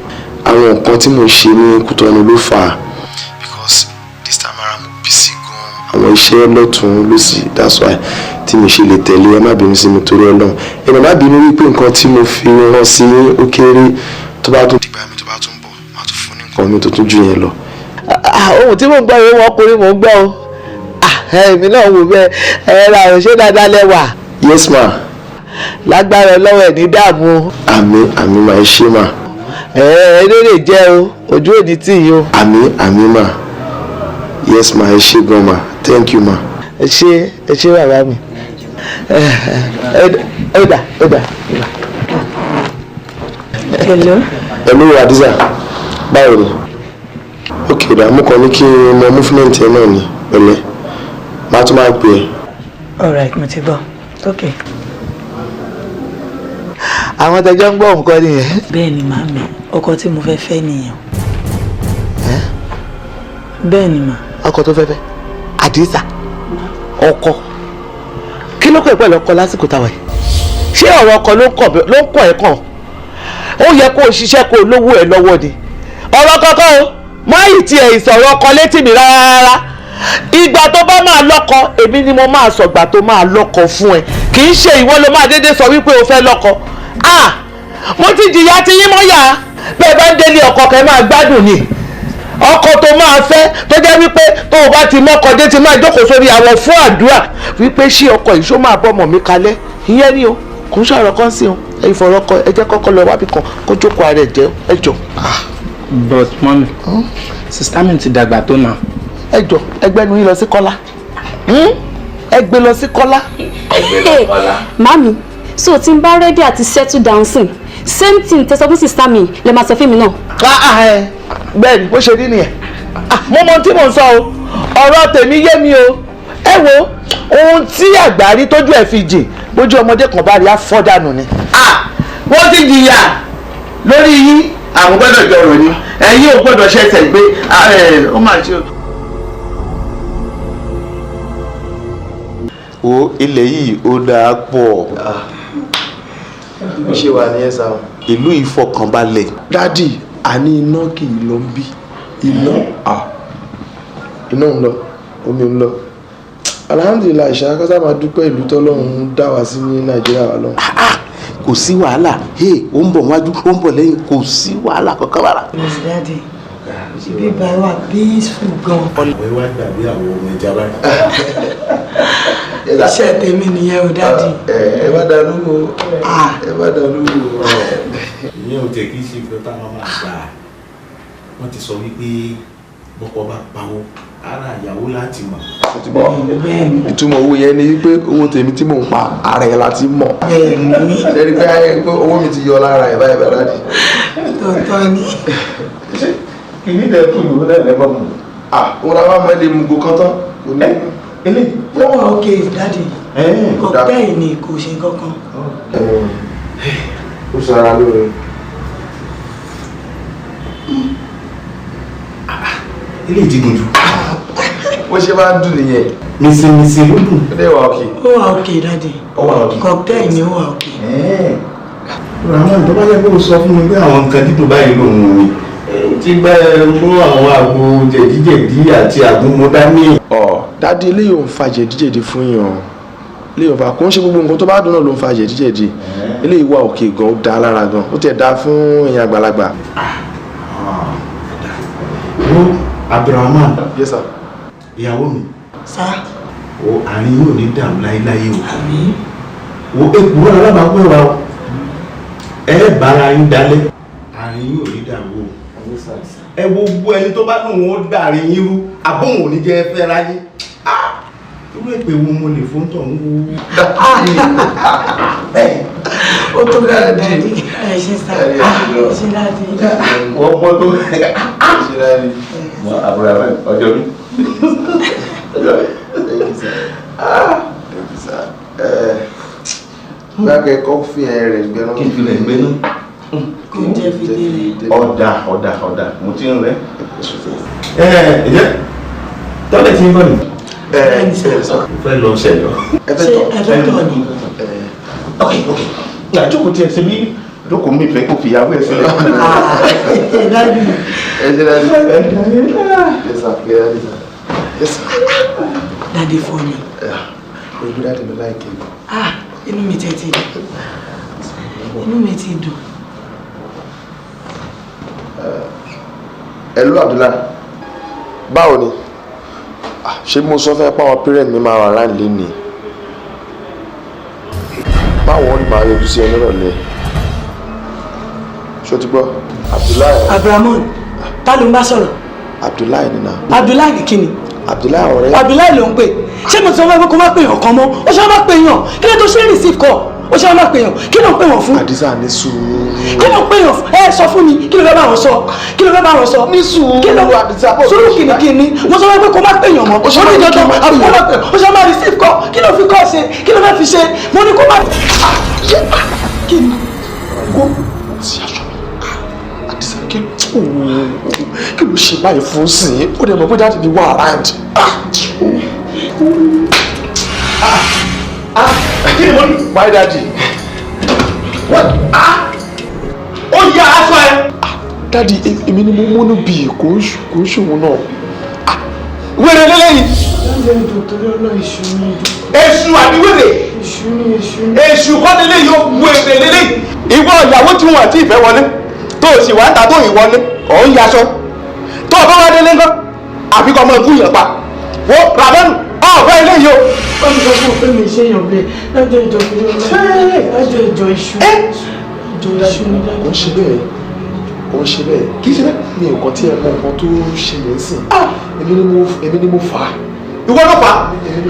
àwọn nǹkan tí mo ṣe ní Kútọ́nù ló fà á because this time around mo busy gan. àwọn iṣẹ́ lọ́tún lósì that's why tí mi ṣe lè tẹ̀lé ẹ má bínú sí mi torí Ọlọ́run ẹ má bínú wípé nǹkan tí mo fi rán sí ó kéré tó bá tún dìgbà mi tó bá tún bọ̀ má tún fún ní nǹkan mi tó tún jù yẹn lọ. ohun tí mò ń gbọ́ yìí wọ́n ọkùnrin mò ń gbọ́ o èmi náà wò bẹ́ẹ̀ ẹ ra àrùn ṣé dáadáa lẹ́wà. yes ma. lágbára Ọlọ́run ẹ̀ ní dààmú. àmì máa ṣe ma. eléré jẹ́ o ojú òní tì yín o. àmì ma yes ma ẹ ṣé gan ma thank you ma. ẹ ṣé bàbá mi. ó dà. hello Adiza báwo ni. ok da mo kàn ní kí n mọ movement ẹ náà ní pẹ̀lẹ́ máa tún máa pè é. alright mo ti gbọ́ ok. àwọn tẹjọ ń gbọ́ nǹkan nìyẹn. bẹ́ẹ̀ ni màmí ọkọ tí mo fẹ́ fẹ́ nìyẹn. bẹ́ẹ̀ ni mà. ọkọ tó fẹ́ fẹ́ Adiza ọkọ kí ló kọ́ ẹ̀ pẹ̀lú ọkọ lásìkò táwa yìí ṣé ọ̀rọ̀ ọkọ ló ń kọ̀ ẹ̀ kàn ó yẹ kó o ṣiṣẹ́ kó o lówó ẹ̀ lọ́wọ́ ni ọ̀rọ̀ kankan o máyì tí ẹ̀ ìsọ̀rọ̀ ọkọ létí mi rárá ìgbà tó bá máa lọ́kọ èmi ni mo máa sọ̀gbà tó máa lọ́kọ fún ẹ kì í ṣe ìwọ ló máa déédéé sọ wípé o fẹ́ lọ́kọ mo ti jìyà ti yín mọ́yà bẹ́ẹ̀ bá ń délé ọkọ kẹ́ máa gbádùn ni ọkọ tó máa fẹ́ tó jẹ́ wípé tó o bá ti mọ́kọ dé ti máa jókòó sórí àwọn fún àdúrà wípé ṣé ọkọ yìí ṣó máa bọ́mọ̀ mi kalẹ̀ ìyẹn ni o kò ń ṣàrọ̀ kan sí o ìfọ̀rọ̀kọ ẹ jẹ́ kọ́kọ́ lọ wábì kan kó jókòó ara ẹ̀ jẹ́ ẹ jọ. but mọ́mí sista mi ti dàgbà tó náà. ẹ jọ ẹgbẹ́ nu yín lọ sí Kọ́lá ẹ gbé lọ sí Kọ́lá. mami so tí n bá ready àti settle down sin same thing tẹsán fún sista mi lè máa sọ fún mi náà. bẹ́ẹ̀ ni bó ṣe rí nìyẹn mo mọ tí mò ń sọ o ọ̀rọ̀ tèmi yé mi o ẹ wo ohun tí àgbárí tójú ẹ̀ fi jìn bójú ọmọdé kan bá rí afọ́dànù ni. wọ́n ti jìyà lórí yín àwọn gbọ́dọ̀ jọrọ̀ ni ẹ̀yin ò gbọ́dọ̀ ṣẹ̀ṣẹ̀ gbé ó máa ṣe. wo ilẹ̀ yìí ó dáa pọ̀. ṣé wà ní ẹ̀sà o. ìlú ìfọkànbalẹ̀. dádì àní iná kì í lọ bí iná ń lọ omi ń lọ alhamdulilayi ṣàkóso máa dúpẹ́ ìlú tọ́lọ́run dá wa sí ní nàìjíríà wa lọ́hùn. kò sí wàhálà ó ń bọ̀ wájú ó ń bọ̀ lẹ́yìn kò sí wàhálà kankan rárá. Daddy, ibi báyìí wà peaceful gan. ọ̀rẹ́ wa gbàgbé àwọn ọmọ ìjà báyìí. iṣẹ́ tèmi nìyẹn o Daddy. ẹ bá dá lóhùn ẹ bá dá lóhùn. ìyẹn ò tẹ̀ kí í ṣe ìfẹ́ táwọn máa gbà wọ́n ti sọ wípé bọ́kọ bá pawó ara ìyàwó láti mọ̀. ìtumọ̀ owó yẹn ni pé owó tèmi tí mò ń pa ara ẹ̀ láti mọ̀. lẹ́ni pé owó mi ti yọ lára ẹ̀ báyìí bẹ́ẹ̀ láti. tọ́tọ́ ni. kìíní dẹ̀ kú ìwé náà lẹ́gbọ́n mu. òun làwọn ọmọ ilé mu go kan tán. eléyìí. ó wà ókè Daddy. ọ̀pẹ́ yìí ni kò ṣe kankan. ó sara lóore. ilé ìdígun jù. bó ṣe máa ń dùn nìyẹn. mísìmísì ló dùn. ó dẹ̀ wà òkè. ó wà òkè Daddy. ó wà òkè. cocktail ni ó wà òkè. àwọn ìjọba yẹ kó sọ fún mi pé àwọn nǹkan dídùn báyìí ló ń wù mí. tí bẹ́ẹ̀ mú àwọn àgbo jẹ̀díjẹ̀dí àti àgúnmọ́dání. Daddy eléyìí ò ń fa jẹ̀díjẹ̀dí fún yàn eléyìí ò fa kò ń ṣe gbogbo nǹkan tó bá dùn náà ló ń fa jẹ̀díjẹ̀dí eléyìí wà òkè gan ó dáa lára gan ó tiẹ̀ dáa fún èèyàn àgbàlagbà. Abdulrahman. Yes sir. ìyàwó mi. Sá. o àárín yóò ní dàrú láéláé o. Àmín. wo èkúrò alábàápẹ́ wa o ẹ bára yín dalẹ̀ àárín yóò ní dàrú o. ẹ gbogbo ẹni tó bá dùn ún ó dàrin yín rú àbóhùn ò ní jẹ́ fẹ́ ráyé. irú èpè wo mo lè fún tọ̀ ń wo. ó tó bẹ́ẹ̀ Daddy. ẹ ṣe sá. ṣe Daddy. wọ́n mọ́ tó ṣe Daddy. mọ àbúrò rẹ ọjọ́ mi. gbàgẹ́ kọ́fì rẹ̀ gbẹ́nu. kí n fi lè gbẹ́nu. kò jẹ́ fi dé. ọ̀dà mo ti ń rẹ́. ǹjẹ́ tọ́lẹ̀ tí ń bọ̀ ni. fẹ́ lọ ṣẹ̀yọ. ẹ fẹ́ tọ̀ ni. ok nà jókòó tiẹ̀ ṣe bí jókòó mi fẹ́ kó fi ìyàwó ẹ̀ sílẹ̀. ẹ Daddy. Daddy fọ́ mi. ojú Daddy mi láìké. inú mi tẹ̀ ti dùn. inú mi ti dùn. Hello Abdullahi báwo ni ṣé mo sọ fẹ́ pàwọn parent mi máa wà láì lé ni báwọn rí máa yọjú sí ẹ nírọ̀lẹ́ ṣó ti gbọ́ Abdullahi. Abrahamon ta ló ń bá sọ̀rọ̀. Abdullahi nínà. Abdullahi kí ni. Abdullahi ọ̀rẹ́. Abdullahi ló ń pè ṣé mo ti sọ fún ẹ pé kó má pè yàn kan mọ́ ó ṣe má pè yàn kí ló tó ṣe receive call ó ṣe má pè yàn kí ló ń pè wọ́n fún. Àdìsá ní sùúrù. kí ló ń pè yàn fún ẹ sọ fún mi kí ló fẹ́ bá wọn sọ kí ló fẹ́ bá wọn sọ. ní sùúrù Àdìsá sùúrù kìnnìkìnnì mo sọ fún ẹ pé kó má pè yàn mọ́ ó ṣe má dandan àbúkọ́ má pè ó ṣe má receive call kí ló fi call ṣe kí ló fẹ́ fi ṣe mo ní kó má. kí ni kó sí aṣọ mi Àdìsá kí ló ṣe báyìí fún sí i ó dẹ̀ mọ̀ pé Daddy ni wà around. kí ni mo ní. My Daddy. ó yá aṣọ ẹ. Daddy èmi ni mo múnú bí kò ń ṣòwò náà. wẹ́rẹ́ lélẹ́yìn. èṣù àbí wèrè. èṣù kọ́ lélẹ́yìn yóò wèrè lélẹ́yìn. ìwọ ìyàwó tí wọn àti ìfẹ́ wọlé tó o sì wá ń ta tó ìwọlé ọ̀ ń yaṣọ tó o bá wá délé ńkọ́ àfi kọ́ ọmọ ikú yẹn pa wo ràbẹ́nu ọ̀fẹ́ eléyìí o. wọ́n ti sọ fún òpin mi ṣe yàn bẹ́ẹ̀ lájọ ìjọ ìjọ ìṣú ni kò ń ṣe bẹ́ẹ̀ kò ń ṣe bẹ́ẹ̀ kì í ṣe bẹ́ẹ̀ mi nǹkan tí ẹ mọ nǹkan tó ṣe yẹn sìn èmi ni mo fà á. ìwọ ló fà á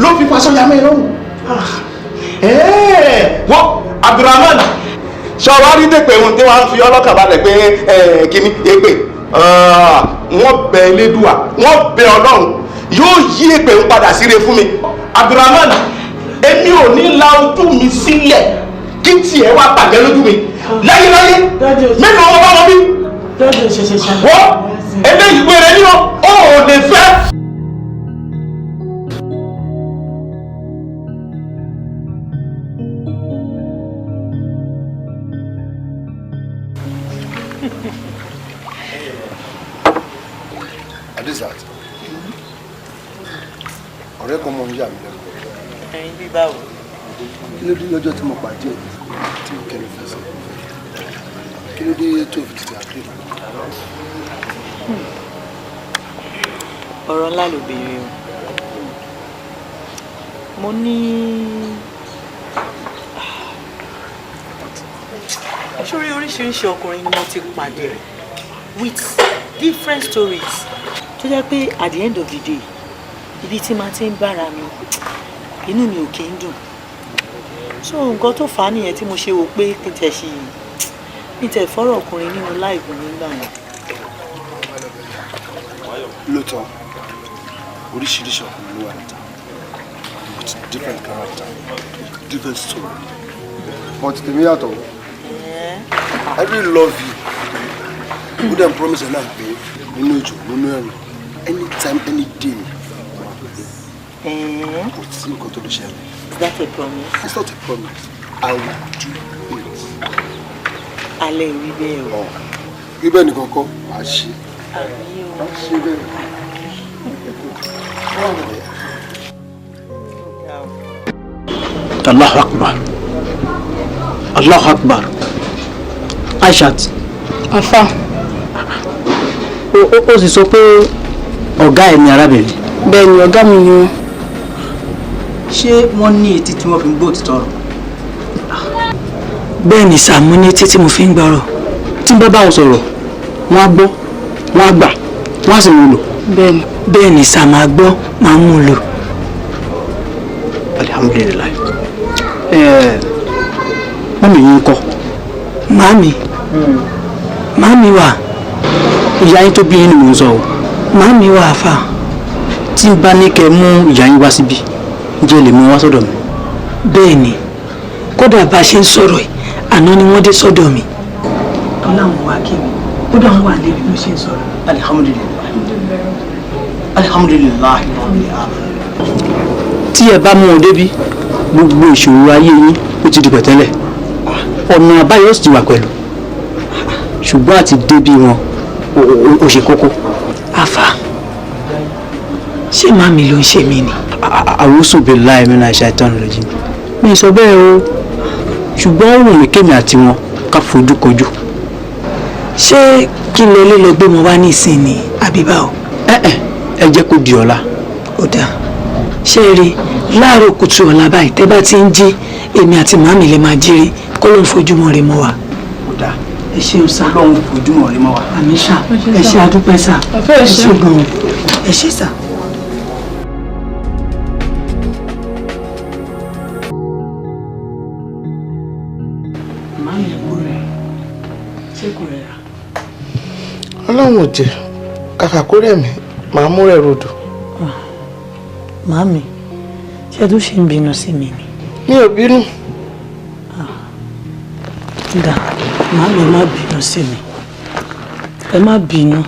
ló fi faṣọ yamẹ́ lọ́rùn. wọ́n Abdulrahman ṣọwárí dèpè ohun tí wọ́n fi ọlọ́kàn balẹ̀ pé kíní èpè wọ́n bẹ Elédùà wọ́n bẹ Ọlọ́run yóò yí èpè ń padà síre fún mi. Abdulrahman èmi ò ní la ojú mi sílẹ̀ kí tiẹ̀ wá bàjẹ́ lójú mi láyéláyé mélòó wọn bá wọn bí. wọ́n eléyìí wéré ní wọn ó lè fẹ́. ọ̀rẹ́ kan mọ̀ ń yà mí lẹ́nu. ẹ̀yin bí báwo. kí ló dé lọ́jọ́ tí mo pàdé ẹ̀ tí mo kẹ́ni fẹ́ sọ kí ló dé tó fi tètè àgbè. ọ̀rọ̀ ńlá ló béèrè o mo ní sórí oríṣiríṣi ọkùnrin ni mo ti pàdé with different stories tó jẹ́ pé at the end of the day ibi tí màá ti ń bára mi inú mi ò kí ń dùn so nǹkan tó fà á nìyẹn tí mo ṣe wò pé kí n tẹ̀ fọ́rọ̀ ọkùnrin nínú láìpẹ́ nígbà yẹn. lóòótọ́ oríṣiríṣi ọkùnrin ló wà níta with different character different story but tèmi yàtọ̀ I really love you who dem promise ẹ̀ náà pé nínú ìjò nínú ẹ̀rù anytime any day kò sí nǹkan tó lè ṣẹlẹ̀. Is that a promise? It's not a promise. I will do it. alẹ́ rí bẹ́ẹ̀ o. bíbẹ́ nìkan kọ́ wàá ṣe. àbí o. wàá ṣe bẹ́ẹ̀. Allahu Akbar. Allahu Akbar. Aishat. Afa. Ó sì sọ pé ọ̀gá ẹ̀ ni arábìnrin. Bẹ́ẹ̀ ni ọ̀gá mi ni wọ́n. Ṣé wọ́n ní etí tí wọ́n fi ń gbọ́ òtítọ́ rọ̀? Bẹ́ẹ̀ ni sà, mo ní etí tí mo fi ń gbọ́rọ̀. Tí n bá bá wọn sọ̀rọ̀, wọ́n á gbọ́, wọ́n á gbà, wọ́n á sì mú lò. Bẹ́ẹ̀ ni sà, máa gbọ́, máa mú lò. Alhamdulilayi. Mọ́mì yín kọ́. Màámi wà. Ìyá yín tó bí yín ni mò ń sọ o. Màámi wà àfà. Tí n bá ní kẹ́ mú ìyá yín wá síbí, ǹjẹ́ ẹ lè mú wá sọ́dọ̀ mi? Bẹ́ẹ̀ ni, kódà bá a ṣe ń sọ̀rọ̀ yìí, àná ni wọ́n dé sọ́dọ̀ mi. Ọlọ́run wá kí mi, kódà wọ́n wà lébi ló ṣe ń sọ̀rọ̀. Alhamdulilayi. Tí ẹ bá mú wọn débí, gbogbo ìṣòro ayé yín ó ti di pẹ̀tẹ́lẹ̀. Ọ̀nà àbáyọ sì ti wà pẹ̀lú. Ṣùgbọ́n àti débí wọn ó ṣe kókó. Àfà, ṣé màámi ló ń ṣe mí ni? Àwùsù billahi minash shaitani rajim. Mi sọ bẹ́ẹ̀ o, ṣùgbọ́n ó wù mí kémi àti wọn ká fojú kojú. Ṣé kí n lọ lé lọ gbé wọn wá nísìnyí àbí báwo? Ẹ jẹ́ kó di ọ̀la. Ó dáa. Ṣé rí láàárọ̀ kùtù ọ̀la báyìí tẹ́ bá ti ń jí èmi àti màámi lè máa jírí kó ló ń fojúmọ́ rẹ̀ mọ́ wa. Ó dáa. Ẹ ṣeun sá. Ọlọ́run fojúmọ́ rẹ̀ mọ́ wa. Àmín sá. Ẹ ṣe àdúpẹ́ sá. Ẹ ṣe gan-an. Ẹ ṣe sá. Ọlọ́run ò jẹ́ kàkà kó rẹ̀ mí màá mú rẹ̀ rodò. Màámi, ṣé tó ṣe ń bínú sí mi ni? Mi ò bínú. Dà, màámi má bínú sí mi. Ẹ má bínú.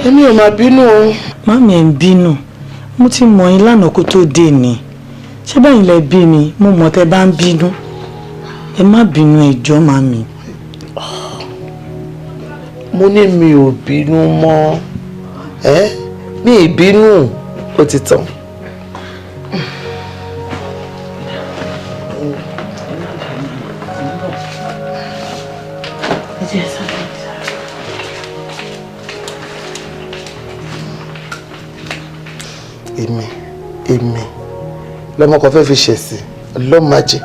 Èmi ò má bínú o. Màámi ẹ̀ ń bínú. Mo ti mọ̀ yín lánàá kó tó dé ni. Ṣé bẹ́ẹ̀ lẹ bí mi? Mo mọ̀ tẹ́ bá ń bínú. Ẹ má bínú ẹ jọ̀ọ́ màámi. Mo ní mi ò bínú mọ́. Mi ì bínú. Ó ti tán. Èmi lọ́mọ kan fẹ́ fi ṣẹ̀sìn lọ́màjẹ́.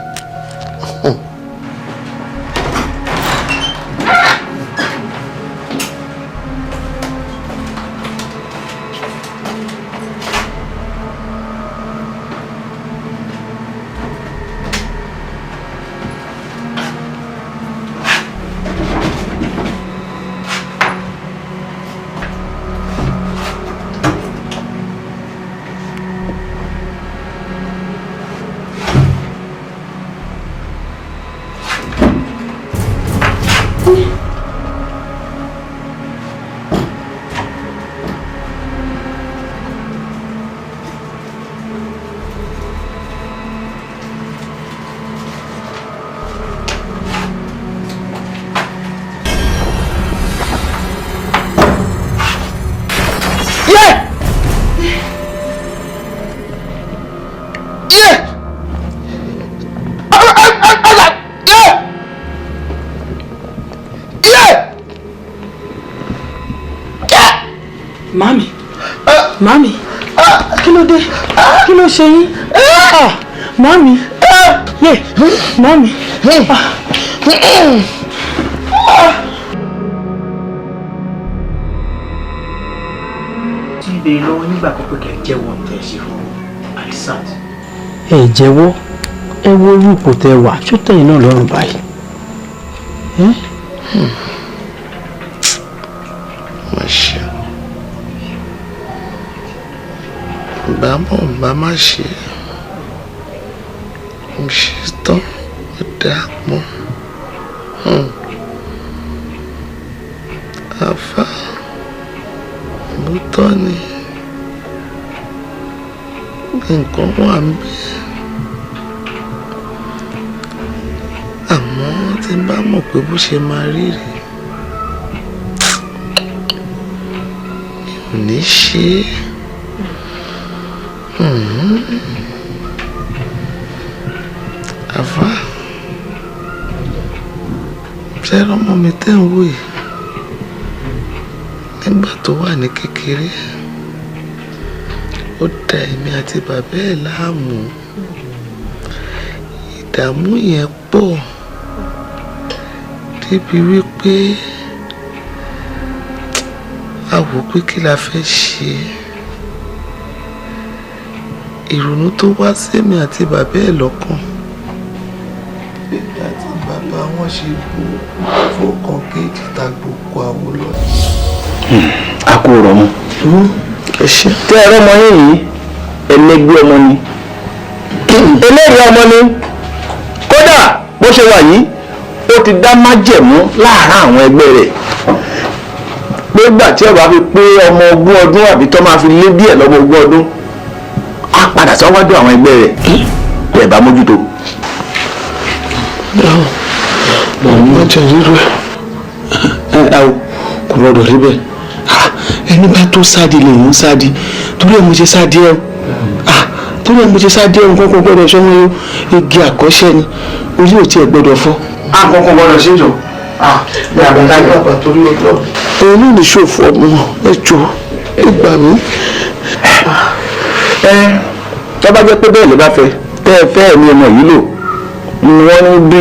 kí ló ṣe yín? Mami. Yé, mami. Tí ibẹ̀ lọ́wọ́ nígbà pípẹ́ kẹ́ jẹ́wọ́ tẹ̀ ṣe fún Alisat. Ẹ jẹ́wọ́, ẹ wo irú ipò tẹ wà, tó tẹ̀yìn náà lọ́rùn báyìí. Má ṣe. Bàbá bá má ṣe. Mo ṣe tán, ó dáa pọ̀. Àfà, lóòótọ́ ni nǹkan wà ń bẹ. Àmọ́ tí n bá mọ̀ pé bó ṣe máa rí rèé, mi ò ní ṣe é. Àfà, ṣé ọmọ mi tẹ́ ń wò yìí? Nígbà tó wà ní kékeré, ó da èmi àti bàbá ẹ̀ láàmú. Ìdààmú yẹn pọ̀ débi wípé a wò pé kí la fẹ́ ṣe. Ìrònú tó wá sẹ́mi àti bàbá ẹ̀ lọ́kàn. Bébí àti bàbá wọn ṣe bú fọ́kàn kéèkì ta gbogbo àwọn lọ. A kò rọ̀ mọ́. Tẹ́ ẹ̀rọ ọmọ yín yìí, ẹlẹ́gbẹ́ ọmọ ni. Eléyìí ọmọ ni. Kódà bó ṣe wà yìí, ó ti dá májẹ̀mú láàárín àwọn ẹgbẹ́ rẹ̀. Nígbà tí ẹ bá fi pé ọmọ 20 ọdún àbí tó máa fi lé díẹ̀ lọ́mọ 20 ọdún, á padà sọ́wọ́dọ̀ àwọn ẹgbẹ́ rẹ̀. Ẹ bá mójútó. Má jẹ́ rírú ẹ̀. Kò gbọdọ̀ rí bẹ́ẹ̀. Ẹni bá tó sáàdì lè ń sáàdì, torí ẹ̀ mo ṣe sáàdì ẹ̀ torí ẹ̀ mo ṣe sáàdì ẹ̀ nǹkan kan gbọdọ̀ sọ́mọ yóò igi àkọ́ṣẹ́ ni orí ò tiẹ̀ gbọdọ̀ fọ́. Àkọ́kọ́ gbọdọ̀ ṣèjọ. Bí abẹ́ká yọ àgbà torí ọjọ́. Ẹ̀yin náà ní ṣòfò ọmọ ẹjọ́ ẹ gbà mí. Tó bá jẹ́ pé bẹ́ẹ̀ ló bá fẹ́, tẹ́ ẹ fẹ́ ẹ̀mí ọmọ yìí lò, wọ́n ní bí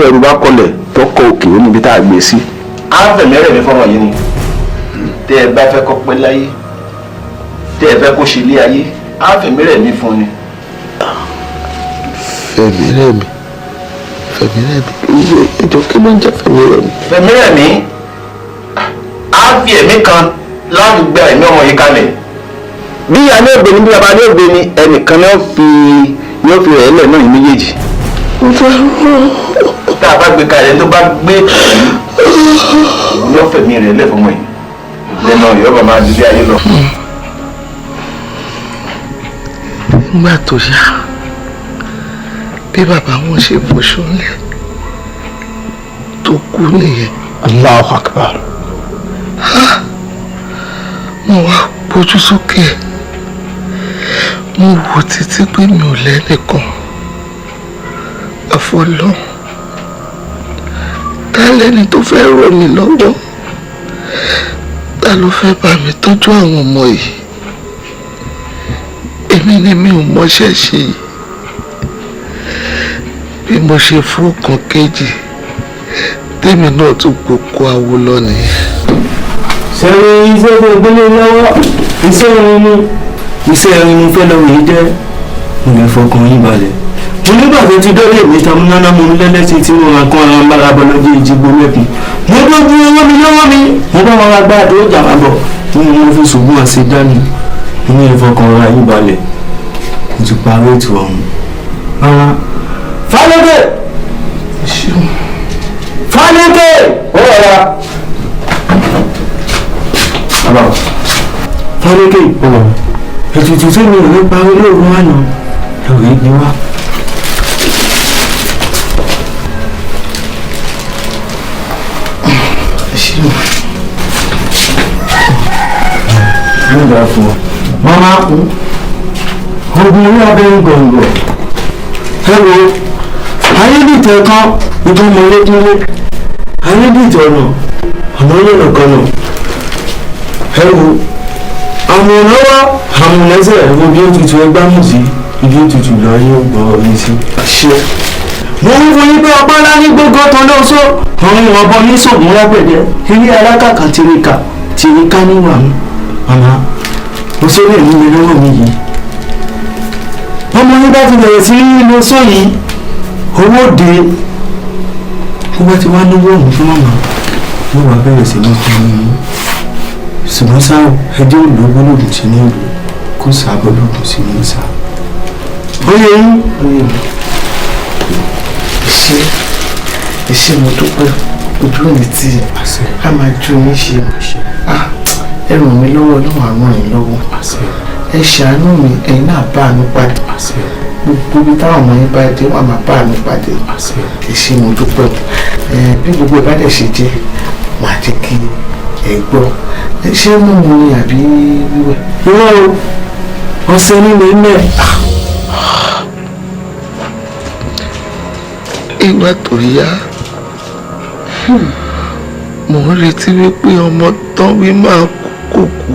ẹrù bá kọlẹ̀ tó kọ òkè ó níbi tá a gbé sí. Á fẹ̀mẹ́rẹ̀ mi fọmọ yìí ni. Tẹ́ ẹ bá fẹ́ kó pẹ́ láyé, tẹ́ ẹ fẹ́ kó ṣe ilé ayé, á fẹ̀mẹ́rẹ̀ mi fún ni. Fẹ̀mẹ́rẹ̀ mi ìjọ kí ló ń jẹ́ fẹ̀mẹ́rẹ̀ mi. Fẹ̀mẹ́rẹ̀ mi á fi ẹ̀mí kan láti gba ẹ̀mí ọmọ yìí kalẹ̀. Bí ìyá ní ògbé ni bí bàbá ní ògbé ni ẹnìkan ni ó fi rẹ̀ lẹ̀ náà ní méjèèjì. Tá a bá gbé kalẹ̀ tó bá gbé ní ọ̀fẹ̀mí rẹ̀ lẹ̀ fọmọ yìí. Lẹ́nu ọ̀yọ́ bàbá adìrí ayé lọ. Nígbà tó yá, bí bàbá wọn ṣe fọṣọ lẹ̀ tó kú nìyẹn. Allahu Akbar. Mo wá gbójú sókè, mo wò títí pé mi ò lẹ́nìkan àfọlọ́. Ta lẹ́ni tó fẹ́ ràn mí lọ́wọ́? Ta ló fẹ́ bá mi tọ́jú àwọn ọmọ yìí? Èmi ni mi ò mọṣẹ́ ṣe yìí. Bí mo ṣe fún ọkàn kejì, tèmi náà tún gbogbo àwo lọ nìyẹn. Sẹ́yìn iṣẹ́ tó gbélé lọ́wọ́, iṣẹ́ irin fẹ́ lọ́wọ́ yìí jẹ́, mo lè fọkàn yín balẹ̀. Mo nígbà tó ti dọ́lé mi ta múnáná mo ní lẹ́lẹ́sìn tí mo máa kọ́ ara ń bára bọ́ lọ́jọ́ ìjìgbó mẹ́kun. Mo gbójú owó mi lọ́wọ́ mi. Mo bá wọn agbá àdó ìjà máa bọ̀. Mo fi ṣùgbọ́n àṣẹ dání. Mo ní ìfọkàn ara yín balẹ̀. Mo ti parí ètò ọ̀hún. Fálẹ́kẹ̀! Fálẹ́kẹ̀! Ó rọra. Fálẹ́kẹ̀! Ètùtù tí mi ò ní parí lóògùn àná. Ẹ̀rọ yìí ni wá. Nígbà fún ọ. Wọ́n máa kú. Ogun orí abẹ́ ń gọ̀ǹgọ̀. Ẹ wo, ayédìtẹ̀ kan ìbọn mọ lékúnlé. Ayédìtẹ̀ ọ̀nà olóòrùn kan náà. Ẹ wo, àmọ̀ràn wá àwọn lẹ́sẹ̀ ẹ̀wọ̀n bí ó tutù ẹgbẹ́ mú sí ibi òtútù lọ yóò gbọ́ mi sí. ṣe mo ń fún yín pé ọgbọ́n ńlá ní gbogbo tó lóṣó òun ọbọ ní sògùn lágbẹ̀dẹ ilé alákàkà tìríkà níwà mú màmá mo ṣe lè nílé lọ́wọ́ mi yìí ọmọ yín bá ti bẹ̀rẹ̀ sí lílo sóyìí owó dé ó bá ti wá lówó òun fún màmá yóò wá bẹ̀rẹ̀ sí ní fún mi ṣùgbọ́n sáà ẹjọ́ ìlógbólógùn sí ní ìlú kó sábọ́lógùn sí ní ìsà ó yẹ yín iṣẹ́ mo dúpẹ́ ojú mi tí a máa ju mi ṣe ẹ ràn mí lọ́wọ́ lọ́wọ́ àwọn ẹ̀yìn lọ́wọ́ ẹ ṣàánú mi ẹ̀yin náà bá àánú pàdé gbogbo ibi táwọn ọmọ yín bá dé wọn máa bá àánú pàdé iṣẹ́ mo dúpẹ́ bí gbogbo ìbá dẹ̀ ṣe jẹ́ máa jẹ́ kí ẹ gbọ́ ẹ ṣé mú mu ni àbí wíwẹ̀. irọ́ o ọ̀sẹ̀ nílé mẹ́. ìgbà tó yá mò ń retí wípé ọmọ tán wí máa kú kò kú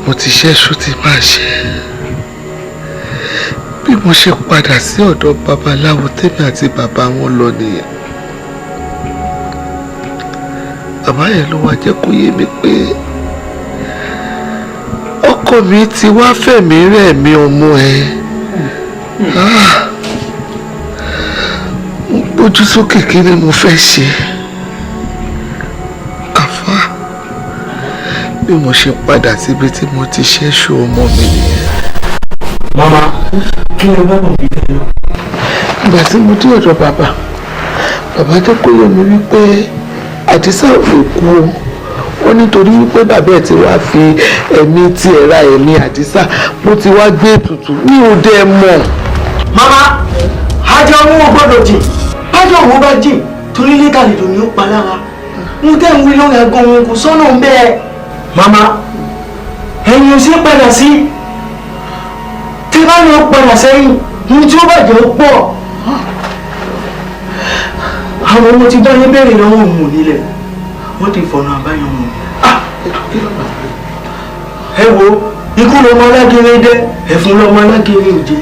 mo ti ṣẹ́ṣu ti máa ṣe bí mo ṣe padà sí ọ̀dọ̀ babaláwo tèmi àti bàbá wọn lọ nìyẹn bàbá yẹn ló wá jẹ́ kó yé mi pé ọkọ mi ti wá fẹ̀mí rẹ̀ mi ọmọ ẹ̀ ojú sókè kí ni mo fẹ́ ṣe àfá bí mo ṣe padà síbi tí mo ti ṣẹ́ṣù ọmọ mi nìyẹn. mama kí ló bá wọn bí bẹ́ẹ̀ lọ. ìgbà tí mo dé ọ̀dọ̀ bàbá jẹ́ kó yé mi wípé àdìsá ò lè kú o wọ́n nítorí wípé bàbá ẹ̀ ti wá fi ẹ̀mí tiẹ̀ ra ẹ̀mí àdìsá mo ti wá gbé ètùtù mi ò dẹ̀ mọ̀. mama ajá owó gbọ́dọ̀ jìn ájọ òun bá jìn torí létàlejò ni ó pa lára mo tẹ́ ń wí lórí ẹ̀gbọ́n òun kò sọ́nà ń bẹ́ẹ̀. màmá ẹ̀yin ò sí padà sí tí bá ní ó padà sẹ́yìn ohun tí ó bàjẹ́ ó pọ̀. àwọn ọmọ ti dá yín bẹ̀rẹ̀ lọ́wọ́ òun ò nílẹ̀ wọ́n ti fọ̀nà àbáyọ wọn. ẹ wo ikú lọmọ alágẹrẹ dẹ ẹ̀fún lọmọ alágẹrẹ òjé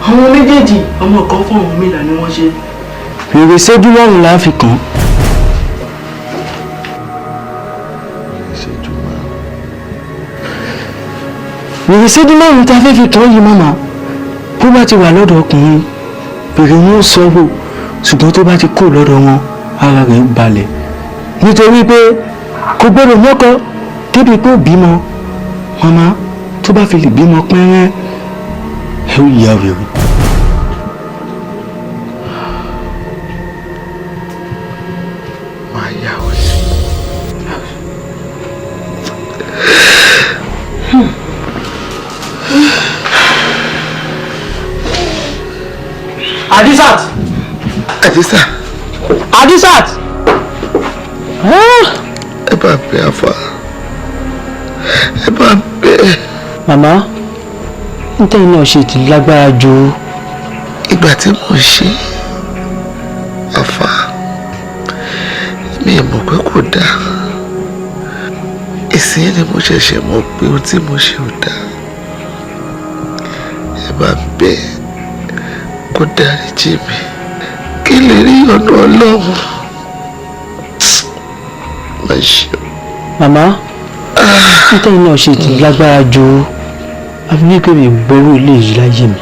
àwọn méjèèjì ọmọ kan fún ọ̀hún mìlá ni wọ́n ṣe. fèrè séjú márùn la fi kàn. fèrè séjú márùn ta fẹ́ fi kàn yìí màmá bó bá ti wà lọ́dọ̀ ọkùnrin fèrè wọn ó sọ́wọ́ ṣùgbọ́n tó bá ti kó lọ́dọ̀ wọn ara rẹ̀ balẹ̀ nítorí pé kò gbọ́dọ̀ mọ́kọ débi pé ó bímọ màmá tó bá fi lè bímọ pẹ́rẹ́ ẹ ó yà wèrè. Adisat. Adisat. ẹ bá bẹ afa ẹ bá bẹ. màmá nítorí náà ṣe ti lágbára ju. ìgbà tí mo ṣe afa mi mọ̀ pé kò dáa ìsìn ni mo ṣẹ̀ṣẹ̀ mọ̀ pé ohun tí mo ṣe ò dáa ẹ bá bẹ kó dáríjì mi kí lè rí ọ̀nà ọlọ́run má ṣe. màmá nítorí náà ṣe ti lágbára ju àfi wípé mi gbọ́rú ilé yìí láyé mi.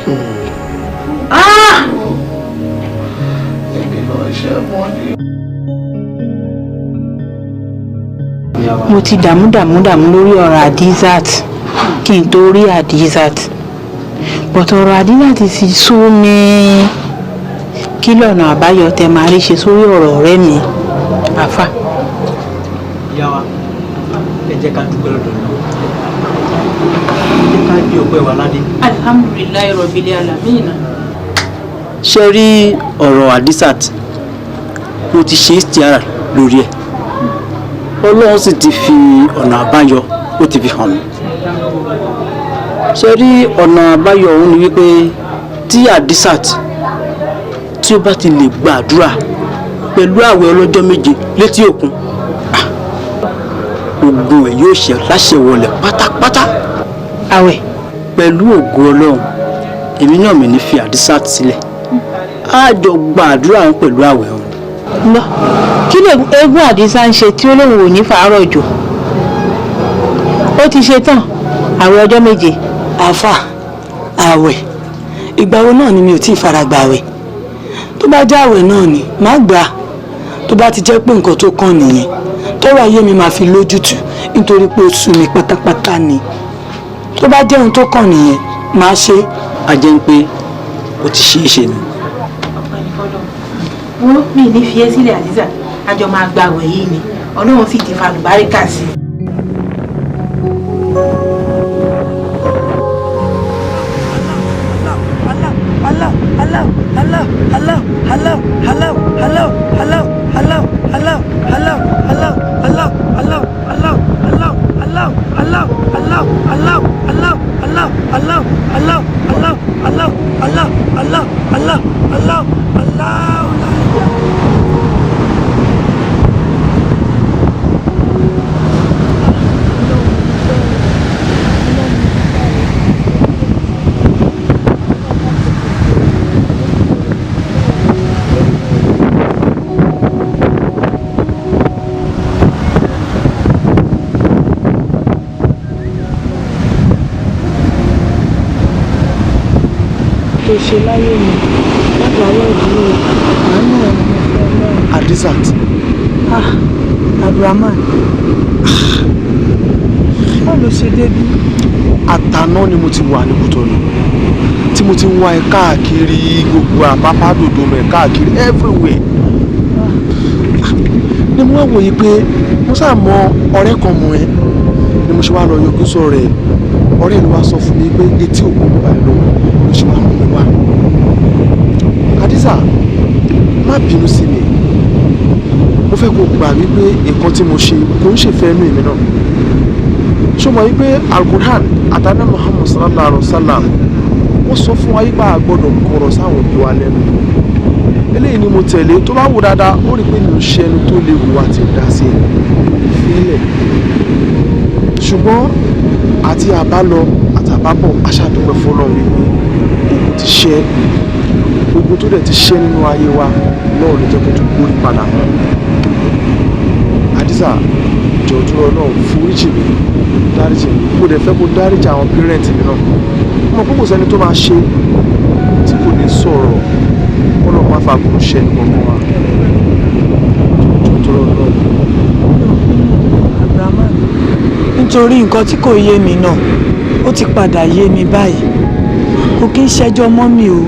mo ti dààmú lórí ọ̀rọ̀ Adisat kí n tó rí Adisat bọ̀tọ̀ ọ̀rọ̀ Adisat ti sú mi kí lọ́nà àbáyọ tẹ máa rí ṣe sórí ọ̀rọ̀ ọ̀rẹ́ mi àfà. ìyá wa ẹ jẹ́ ká dúpẹ́ lọ́dọ̀ náà ẹ jẹ́ ká gbé ọpẹ́ wa ládé. alhamdulilayi rabbil alamin. ṣe rí ọ̀rọ̀ Adisat mo ti ṣe istiara lórí ẹ̀ ọlọ́run sì ti fi ọ̀nà àbáyọ ó ti fi hàn mí. ṣe rí ọ̀nà àbáyọ òun ni wípé tí Adisat tí ó bá ti lè gbàdúrà pẹ̀lú àwẹ̀ ọlọ́jọ́ méje létí òkun ogun ẹ̀ yóò ṣe láṣẹ wọlé pátápátá. àwẹ̀. pẹ̀lú ògo Ọlọ́run èmi náà mi ní fi Adisat sílẹ̀ á jọ gba àdúrà wọn pẹ̀lú àwẹ̀ wọn. gbọ́ kí ni eégún Àdìsá ń ṣe tí ó lóun ò ní fàárọ̀ jò ó ti ṣe tán àwẹ̀ ọjọ́ 7. àáfà àwẹ̀ ìgbà wo náà ni mi ò tí ì fara gbà àwẹ̀ tó bá jẹ́ àwẹ̀ náà ni má gbà tó bá ti jẹ́ pé nǹkan tó kàn nìyẹn tọ́rọ̀ ayé mi máa fi lójútùú nítorí pé ó sú mi pátápátá ni tó bá jẹ́ ohun tó kàn nìyẹn máa ṣe. a jẹ́ ń pé ó ti ṣe é ṣe ni. wọ́n mi ní fi ẹ́ sílẹ̀ Àdìsá àjọ máa gba àwẹ̀ yìí ni Ọlọ́run sì ti fa àlùbáríkà sí i. tó ṣe láyé mi lágbàáyé ìdúró àánú ẹ̀ ni mo fẹ́ lọ́rùn. Adisat. Abdulrahman báwo ló ṣe débi. àtàná ni mo ti wà ní Kútọ̀nù tí mo ti ń wá ẹ káàkiri gbogbo àpapá dòdò mẹ káàkiri everywhere ni mo wá wòye pé mo sáà mọ ọ̀rẹ́ kan mọ ẹ ni mo ṣe wá lọ yọjú sọ rẹ ọ̀rẹ́ mi wá sọ fún mi pé etí òkú mi báyìí lọ ló ṣe wá mú mi wá. Adisa má bínú sí mi mo fẹ́ kó gbà wípé nǹkan tí mo ṣe kò ń ṣèfẹ́ inú èmi náà ṣó mọ̀ wípé Al-Qur'an àtàná Muhammad sallallahu alaihi wa sallam wọ́n sọ fún wa yípa àgbọ̀dọ̀ kọ̀rọ̀ sáwọn òbí wa lẹ́nu eléyìí ni mo tẹ̀lé tó bá wù dáadáa ó rí pé mi ò ṣe ẹni tó lè wù wá ti dá sí ìfilẹ̀ ṣùgbọ́n àti àbálọ àtàbábọ̀ aṣáàdúpẹ́ fọlọ́ wípé òkú ti ṣe gbogbo tó dẹ̀ ti ṣe nínú ayé wa náà ló jẹ́ kó tó gbórí padà mọ́ Adisa jọ̀ọ́dúró náà foríjì mi dáríjì mi kó dẹ̀ fẹ́ kó dáríjì àwọn pírẹ́ǹtì mi náà mo kó kò sẹ́ni tó máa ṣe tí kò ní sọ̀rọ̀ kó lọ́ọ́ máa fa àbúrò ṣẹ́ nìkan kan wa jọ̀ọ́dúró náà. Abdulrahman nítorí nǹkan tí kò yé mi náà ó ti padà yé mi báyìí kò kí ń ṣẹjọ́ mọ́mì o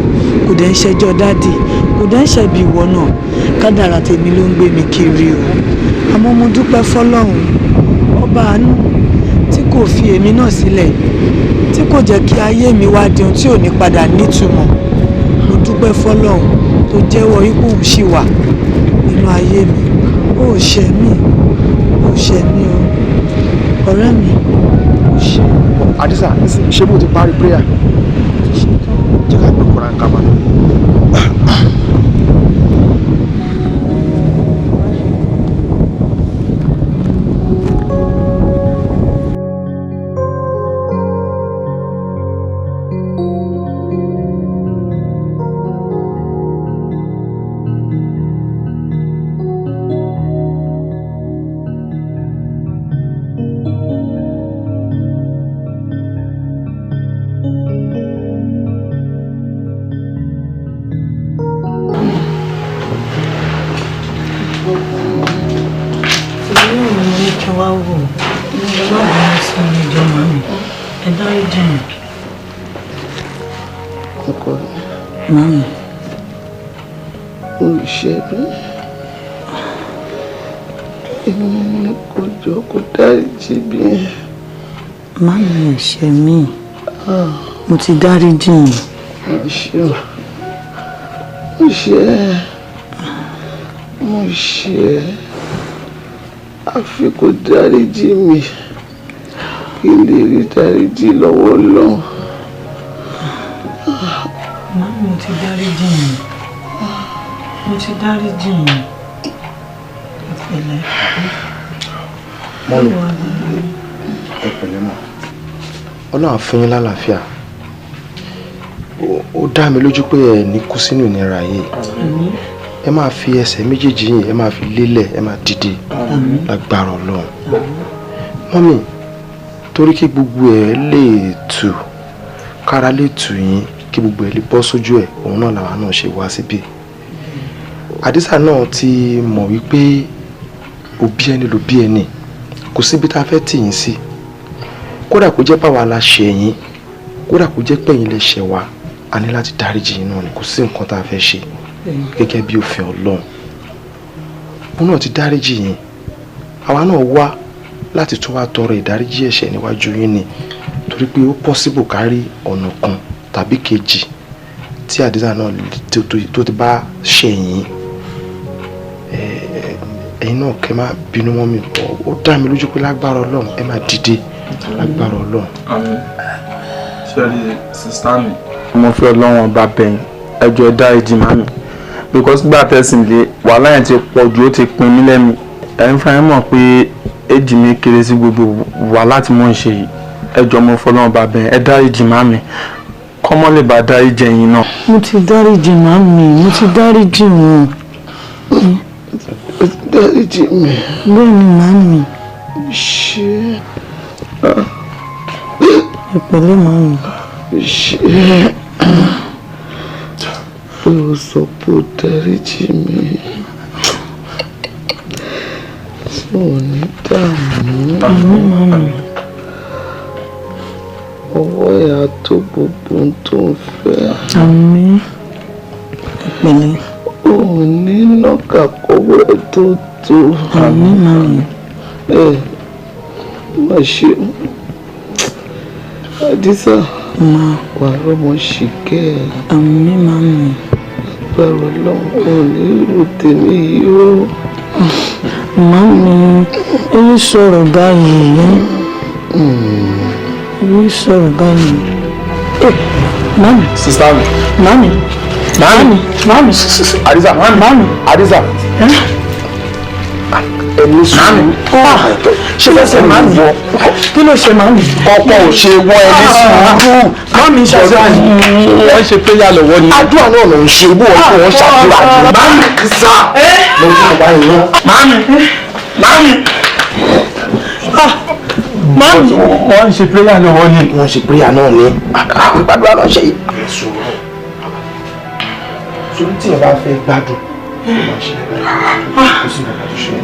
kò dẹ̀ ń ṣẹjọ́ dádì kò dẹ̀ ń ṣẹ̀bi ìwọ náà kádàrà tèmi ló ń gbé mi kiri o àmọ́ mo dúpẹ́ fọlọ́run ọba àánú tí kò fi èmi náà sílẹ̀ tí kò jẹ́ kí ayé mi wá di ohun tí ò ní padà nítumọ̀ mo dúpẹ́ fọlọ́run tó jẹ́wọ́ ipò òun ṣì wà nínú ayé mi ó ṣe mí ó ṣe mí o ọ̀rẹ́ mi ó ṣe. Adisa ṣé mo ti parí prayer jẹ́ ká gbé Kùránì ká máa lọ. Mami. Olùṣègùn. Èmi kò jọ kó dáríjì bí. Mami ò ṣe mí. Mo ti dáríjì yín. Mo ṣe àfi kó dáríjì mi kí n lè rí dáríjì lọ́wọ́ Ọlọ́run. Mami mo ti dáríjì yín. Mo ti dáríjì yín. Ìpẹ̀lẹ́. Mọ́mí ẹ pẹ̀lẹ́ mọ́ ọlọ́run fún yín lálàáfíà ó dá mi lójú pé ẹ ní kú sínú ìnira yìí ẹ máa fi ẹsẹ̀ méjèèjì yìí ẹ máa fi lélẹ̀ ẹ máa dìde lágbára ọlọ́run mọ́mì torí kí gbogbo ẹ lè tù kára lè tù yín kí gbogbo ẹ lè bọ́ sójú ẹ òun náà làwa náà ṣe wá síbí àdìsá náà ti mọ̀ wípé òbí ẹni ló bí ẹni kò síbi tá a fẹ́ tì yín sí kódà kó jẹ́ báwa la ṣe yín kódà kó jẹ́ pẹ̀yìn lè ṣẹ̀ wá a ní láti dáríjì yín náà ni kò sí nǹkan tá a fẹ́ ṣe gẹ́gẹ́ bí òfin ọlọ́run òun náà ti dáríjì yín àwa náà wá láti tún wá tọrọ ìdáríjì ẹ̀ṣẹ̀ níwájú yín ni torí pé ó pọ́síbù kárí ọ̀nà kan tàbí kejì tí àdìsá náà tó ti bá ṣẹ̀yìn ẹ̀yin náà kẹ́ máa bínú mọ́ mi ó dá mi lójú pé lágbára ọlọ́run ẹ máa dìde lágbára ọlọ́run. ṣẹ́rí sísá mi. mo fi ọlọ́run ọba bẹ̀yìn ẹjọ́ ẹ dáríjì màmí because gbà tẹ̀sìn lé wàhálà yẹn ti pọ̀ ju ó ti pin mí lẹ́nu ẹ̀yin fún ẹ mọ̀ pé èjì mi kéré sí gbogbo wàhálà tí mò ń ṣe yìí ẹjọ́ mo fi ọlọ́run ọba bẹ̀yìn ẹ dáríjì màmí kọ́mọ́ lè bá dáríjì ẹ̀yin náà. mo ti dáríjì màmí mo ti dáríjì wọn. dáríjì mi. bẹ́ẹ̀ ni màmí. ṣé. ẹ pẹ̀lẹ́ màmí. ṣé. pé o sọ pé o dáríjì mi. ò ní dààmú. àmín màmí. ọwọ́ ìyá tó gbogbo ohun tó ń fẹ́. àmín. ẹ pẹ̀lẹ́. ò ní nọ́ọ̀kà kọ́wọ́ ẹ̀ tó tó. àmín màmí. ẹ má ṣe àdìsá wà lọ́mọ ṣìkẹ́ ẹ̀. àmín màmí. gbàrọ̀ lọ́wọ́ ní irú tèmi yìí ó. màmí èyí sọ̀rọ̀ báyìí. èyí sọ̀rọ̀ báyìí. màmí. sísá mi. màmí. màmí. màmí. àdìsá màmí. àdìsá. ẹni sùn. ṣé ló ṣe máa ń wọ kí ló ṣe máa ń ọ̀pọ̀ ò ṣe wọ ẹni sùn. màmí ṣàṣà wọ́n ṣe pé yà lọ́wọ́ ni. àdúrà náà ló ń ṣe bó wọn ṣàdúrà jù. màmí sá ló ń bá iná. màmí màmí. màmí. wọ́n ṣe pé yà lọ́wọ́ ni. wọ́n ṣe pé yà náà ni. àgbàdo àná ṣe yìí. sórí tí ẹ bá fẹ́ gbádùn ó máa ṣe kó sì máa bàtú ṣe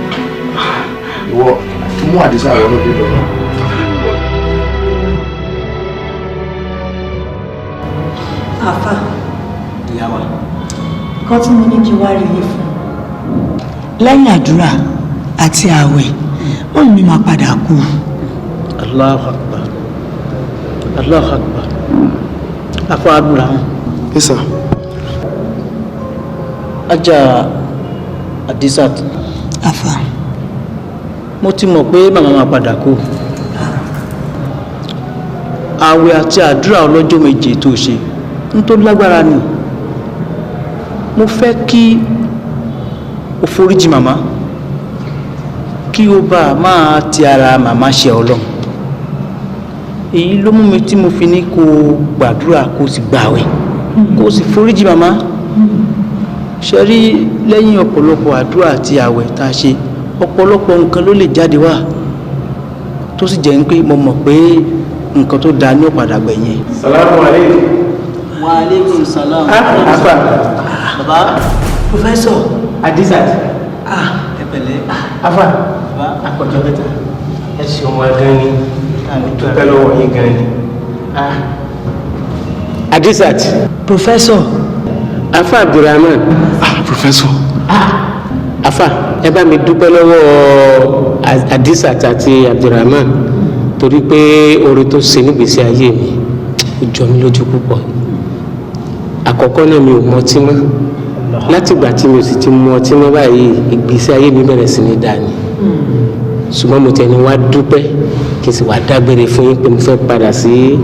ìwọ mú àdìsá àwọn ọlọ́dẹ lọ́wọ́. àfà ìyàwó nǹkan tí mo ní kí wá rí yìí fún lẹ́yìn àdúrà àti ààwẹ̀ wọ́n mi máa padà kú. Allahu Akbar Allahu Akbar afọ Abraham. Yes, sir. Ajá Adisat. àfà. mo ti mọ̀ pé màmá máa padà kú. ààwẹ̀ àti àdúrà ọlọ́jọ́ méje tó ṣe ń tó lágbára ni mo fẹ́ kí o foríjì màmá kí o bá máa ti ara màmá ṣe ọlọ́run èyí ló mú mi tí mo fi ní kó o gbàdúrà kó o sì gbààwẹ̀ kó o sì foríjì màmá ṣe rí lẹ́yìn ọ̀pọ̀lọpọ̀ àdúrà àti ààwẹ̀ tá a ṣe ọ̀pọ̀lọpọ̀ nǹkan ló lè jáde wá tó sì jẹ́ pé mo mọ̀ pé nǹkan tó dáa ní ọ̀padà gbẹ̀yìn. salamu aleykum. wa aleykum salam. afa. baba. professor. Adisat. ẹ pẹ̀lẹ́. afa. baba akọjọ bẹta. ẹ ṣe ọmọ gan ni dúpẹ́ lọ́wọ́ yín gan ni. Adisat. professor. afa Abdulrahman. professor. afa ẹ bá mi dúpẹ́ lọ́wọ́ Adisat àti Abdulrahman torí pé oore tó ṣe nígbésí ayé mi ó jọ mí lójú púpọ̀ àkọ́kọ́ náà mi ò mu ọtí mọ́ látìgbà tí mi ò sì ti mu ọtí mọ́ báyìí ìgbésí ayé mi bẹ̀rẹ̀ sí ní dáa ni ṣùgbọ́n mo tẹ̀lé wá dúpẹ́ kí n sì wá dágbére fún yín pé mo fẹ́ padà sí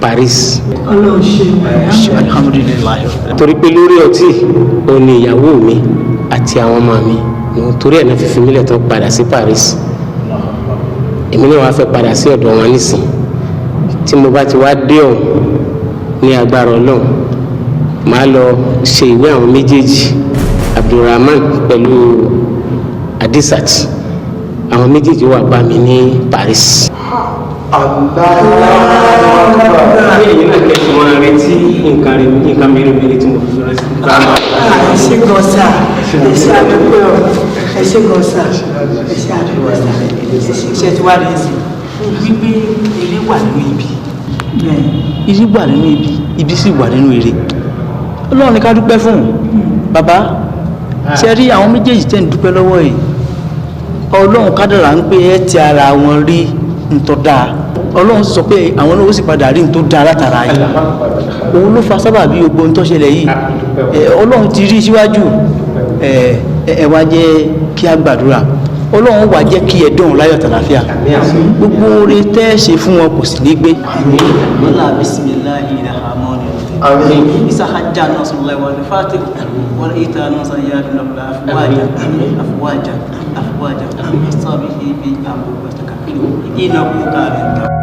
Paris. Ọlọ́run ṣe alhamdulilayi. torí pé lórí ọtí òun ni ìyàwó mi àti àwọn ọmọ mi torí ẹ̀ náà fi fi mílẹ̀ tán padà sí Paris èmi náà wá fẹ́ padà sí ọ̀dọ̀ wọn nísìn tí mo bá ti wá dé ọ̀hún ní agbára Ọlọ́run màá lọ ṣe ìwé àwọn méjèèjì Abdulrahman pẹ̀lú Adisat àwọn méjèèjì wà bá mi ní Paris. Èyí náà kẹ́sì wọn retí nǹkan mèremère tí mo fi rẹ́ sí. Ẹ ṣé gan sà, ẹ ṣé àdúgbò ẹ ṣé gan sà, ẹ ṣé àdúgbò ṣe ti wá rẹ̀ sí. Wípé eré wà nínú ibi. Eré wà nínú ibi, ibi sì wà nínú eré. Ọlọ́run ni ká dúpẹ́ fún bàbá. Ṣe rí àwọn méjèèjì tẹ́ ń dúpẹ́ lọ́wọ́ yìí. Ọlọ́run kádàrá ń pé ẹ ti ara wọn rí ntọ́ dáa. Ọlọ́run sọ pé àwọn náà ó sì padà rí ntọ́ dáa látara yìí. Òun ló fa sábàbí gbogbo ntọ́ ṣẹlẹ̀ yìí. Ọlọ́run ti rí síwájú. Ẹ wá jẹ́ kí a gbàdúrà. Ọlọ́run wá jẹ́ kí ẹ dọ̀hún láyọ̀ tàlàfíà. Gbogbo oore tẹ́ ṣe fún wọn kò sì ní gbé. Wala bismillahi rahmani rahim. Isa hajja nasrullahi wal fatih wal ita nasayat nabla afwaja asabihi bi abu wa takfiru inahu kana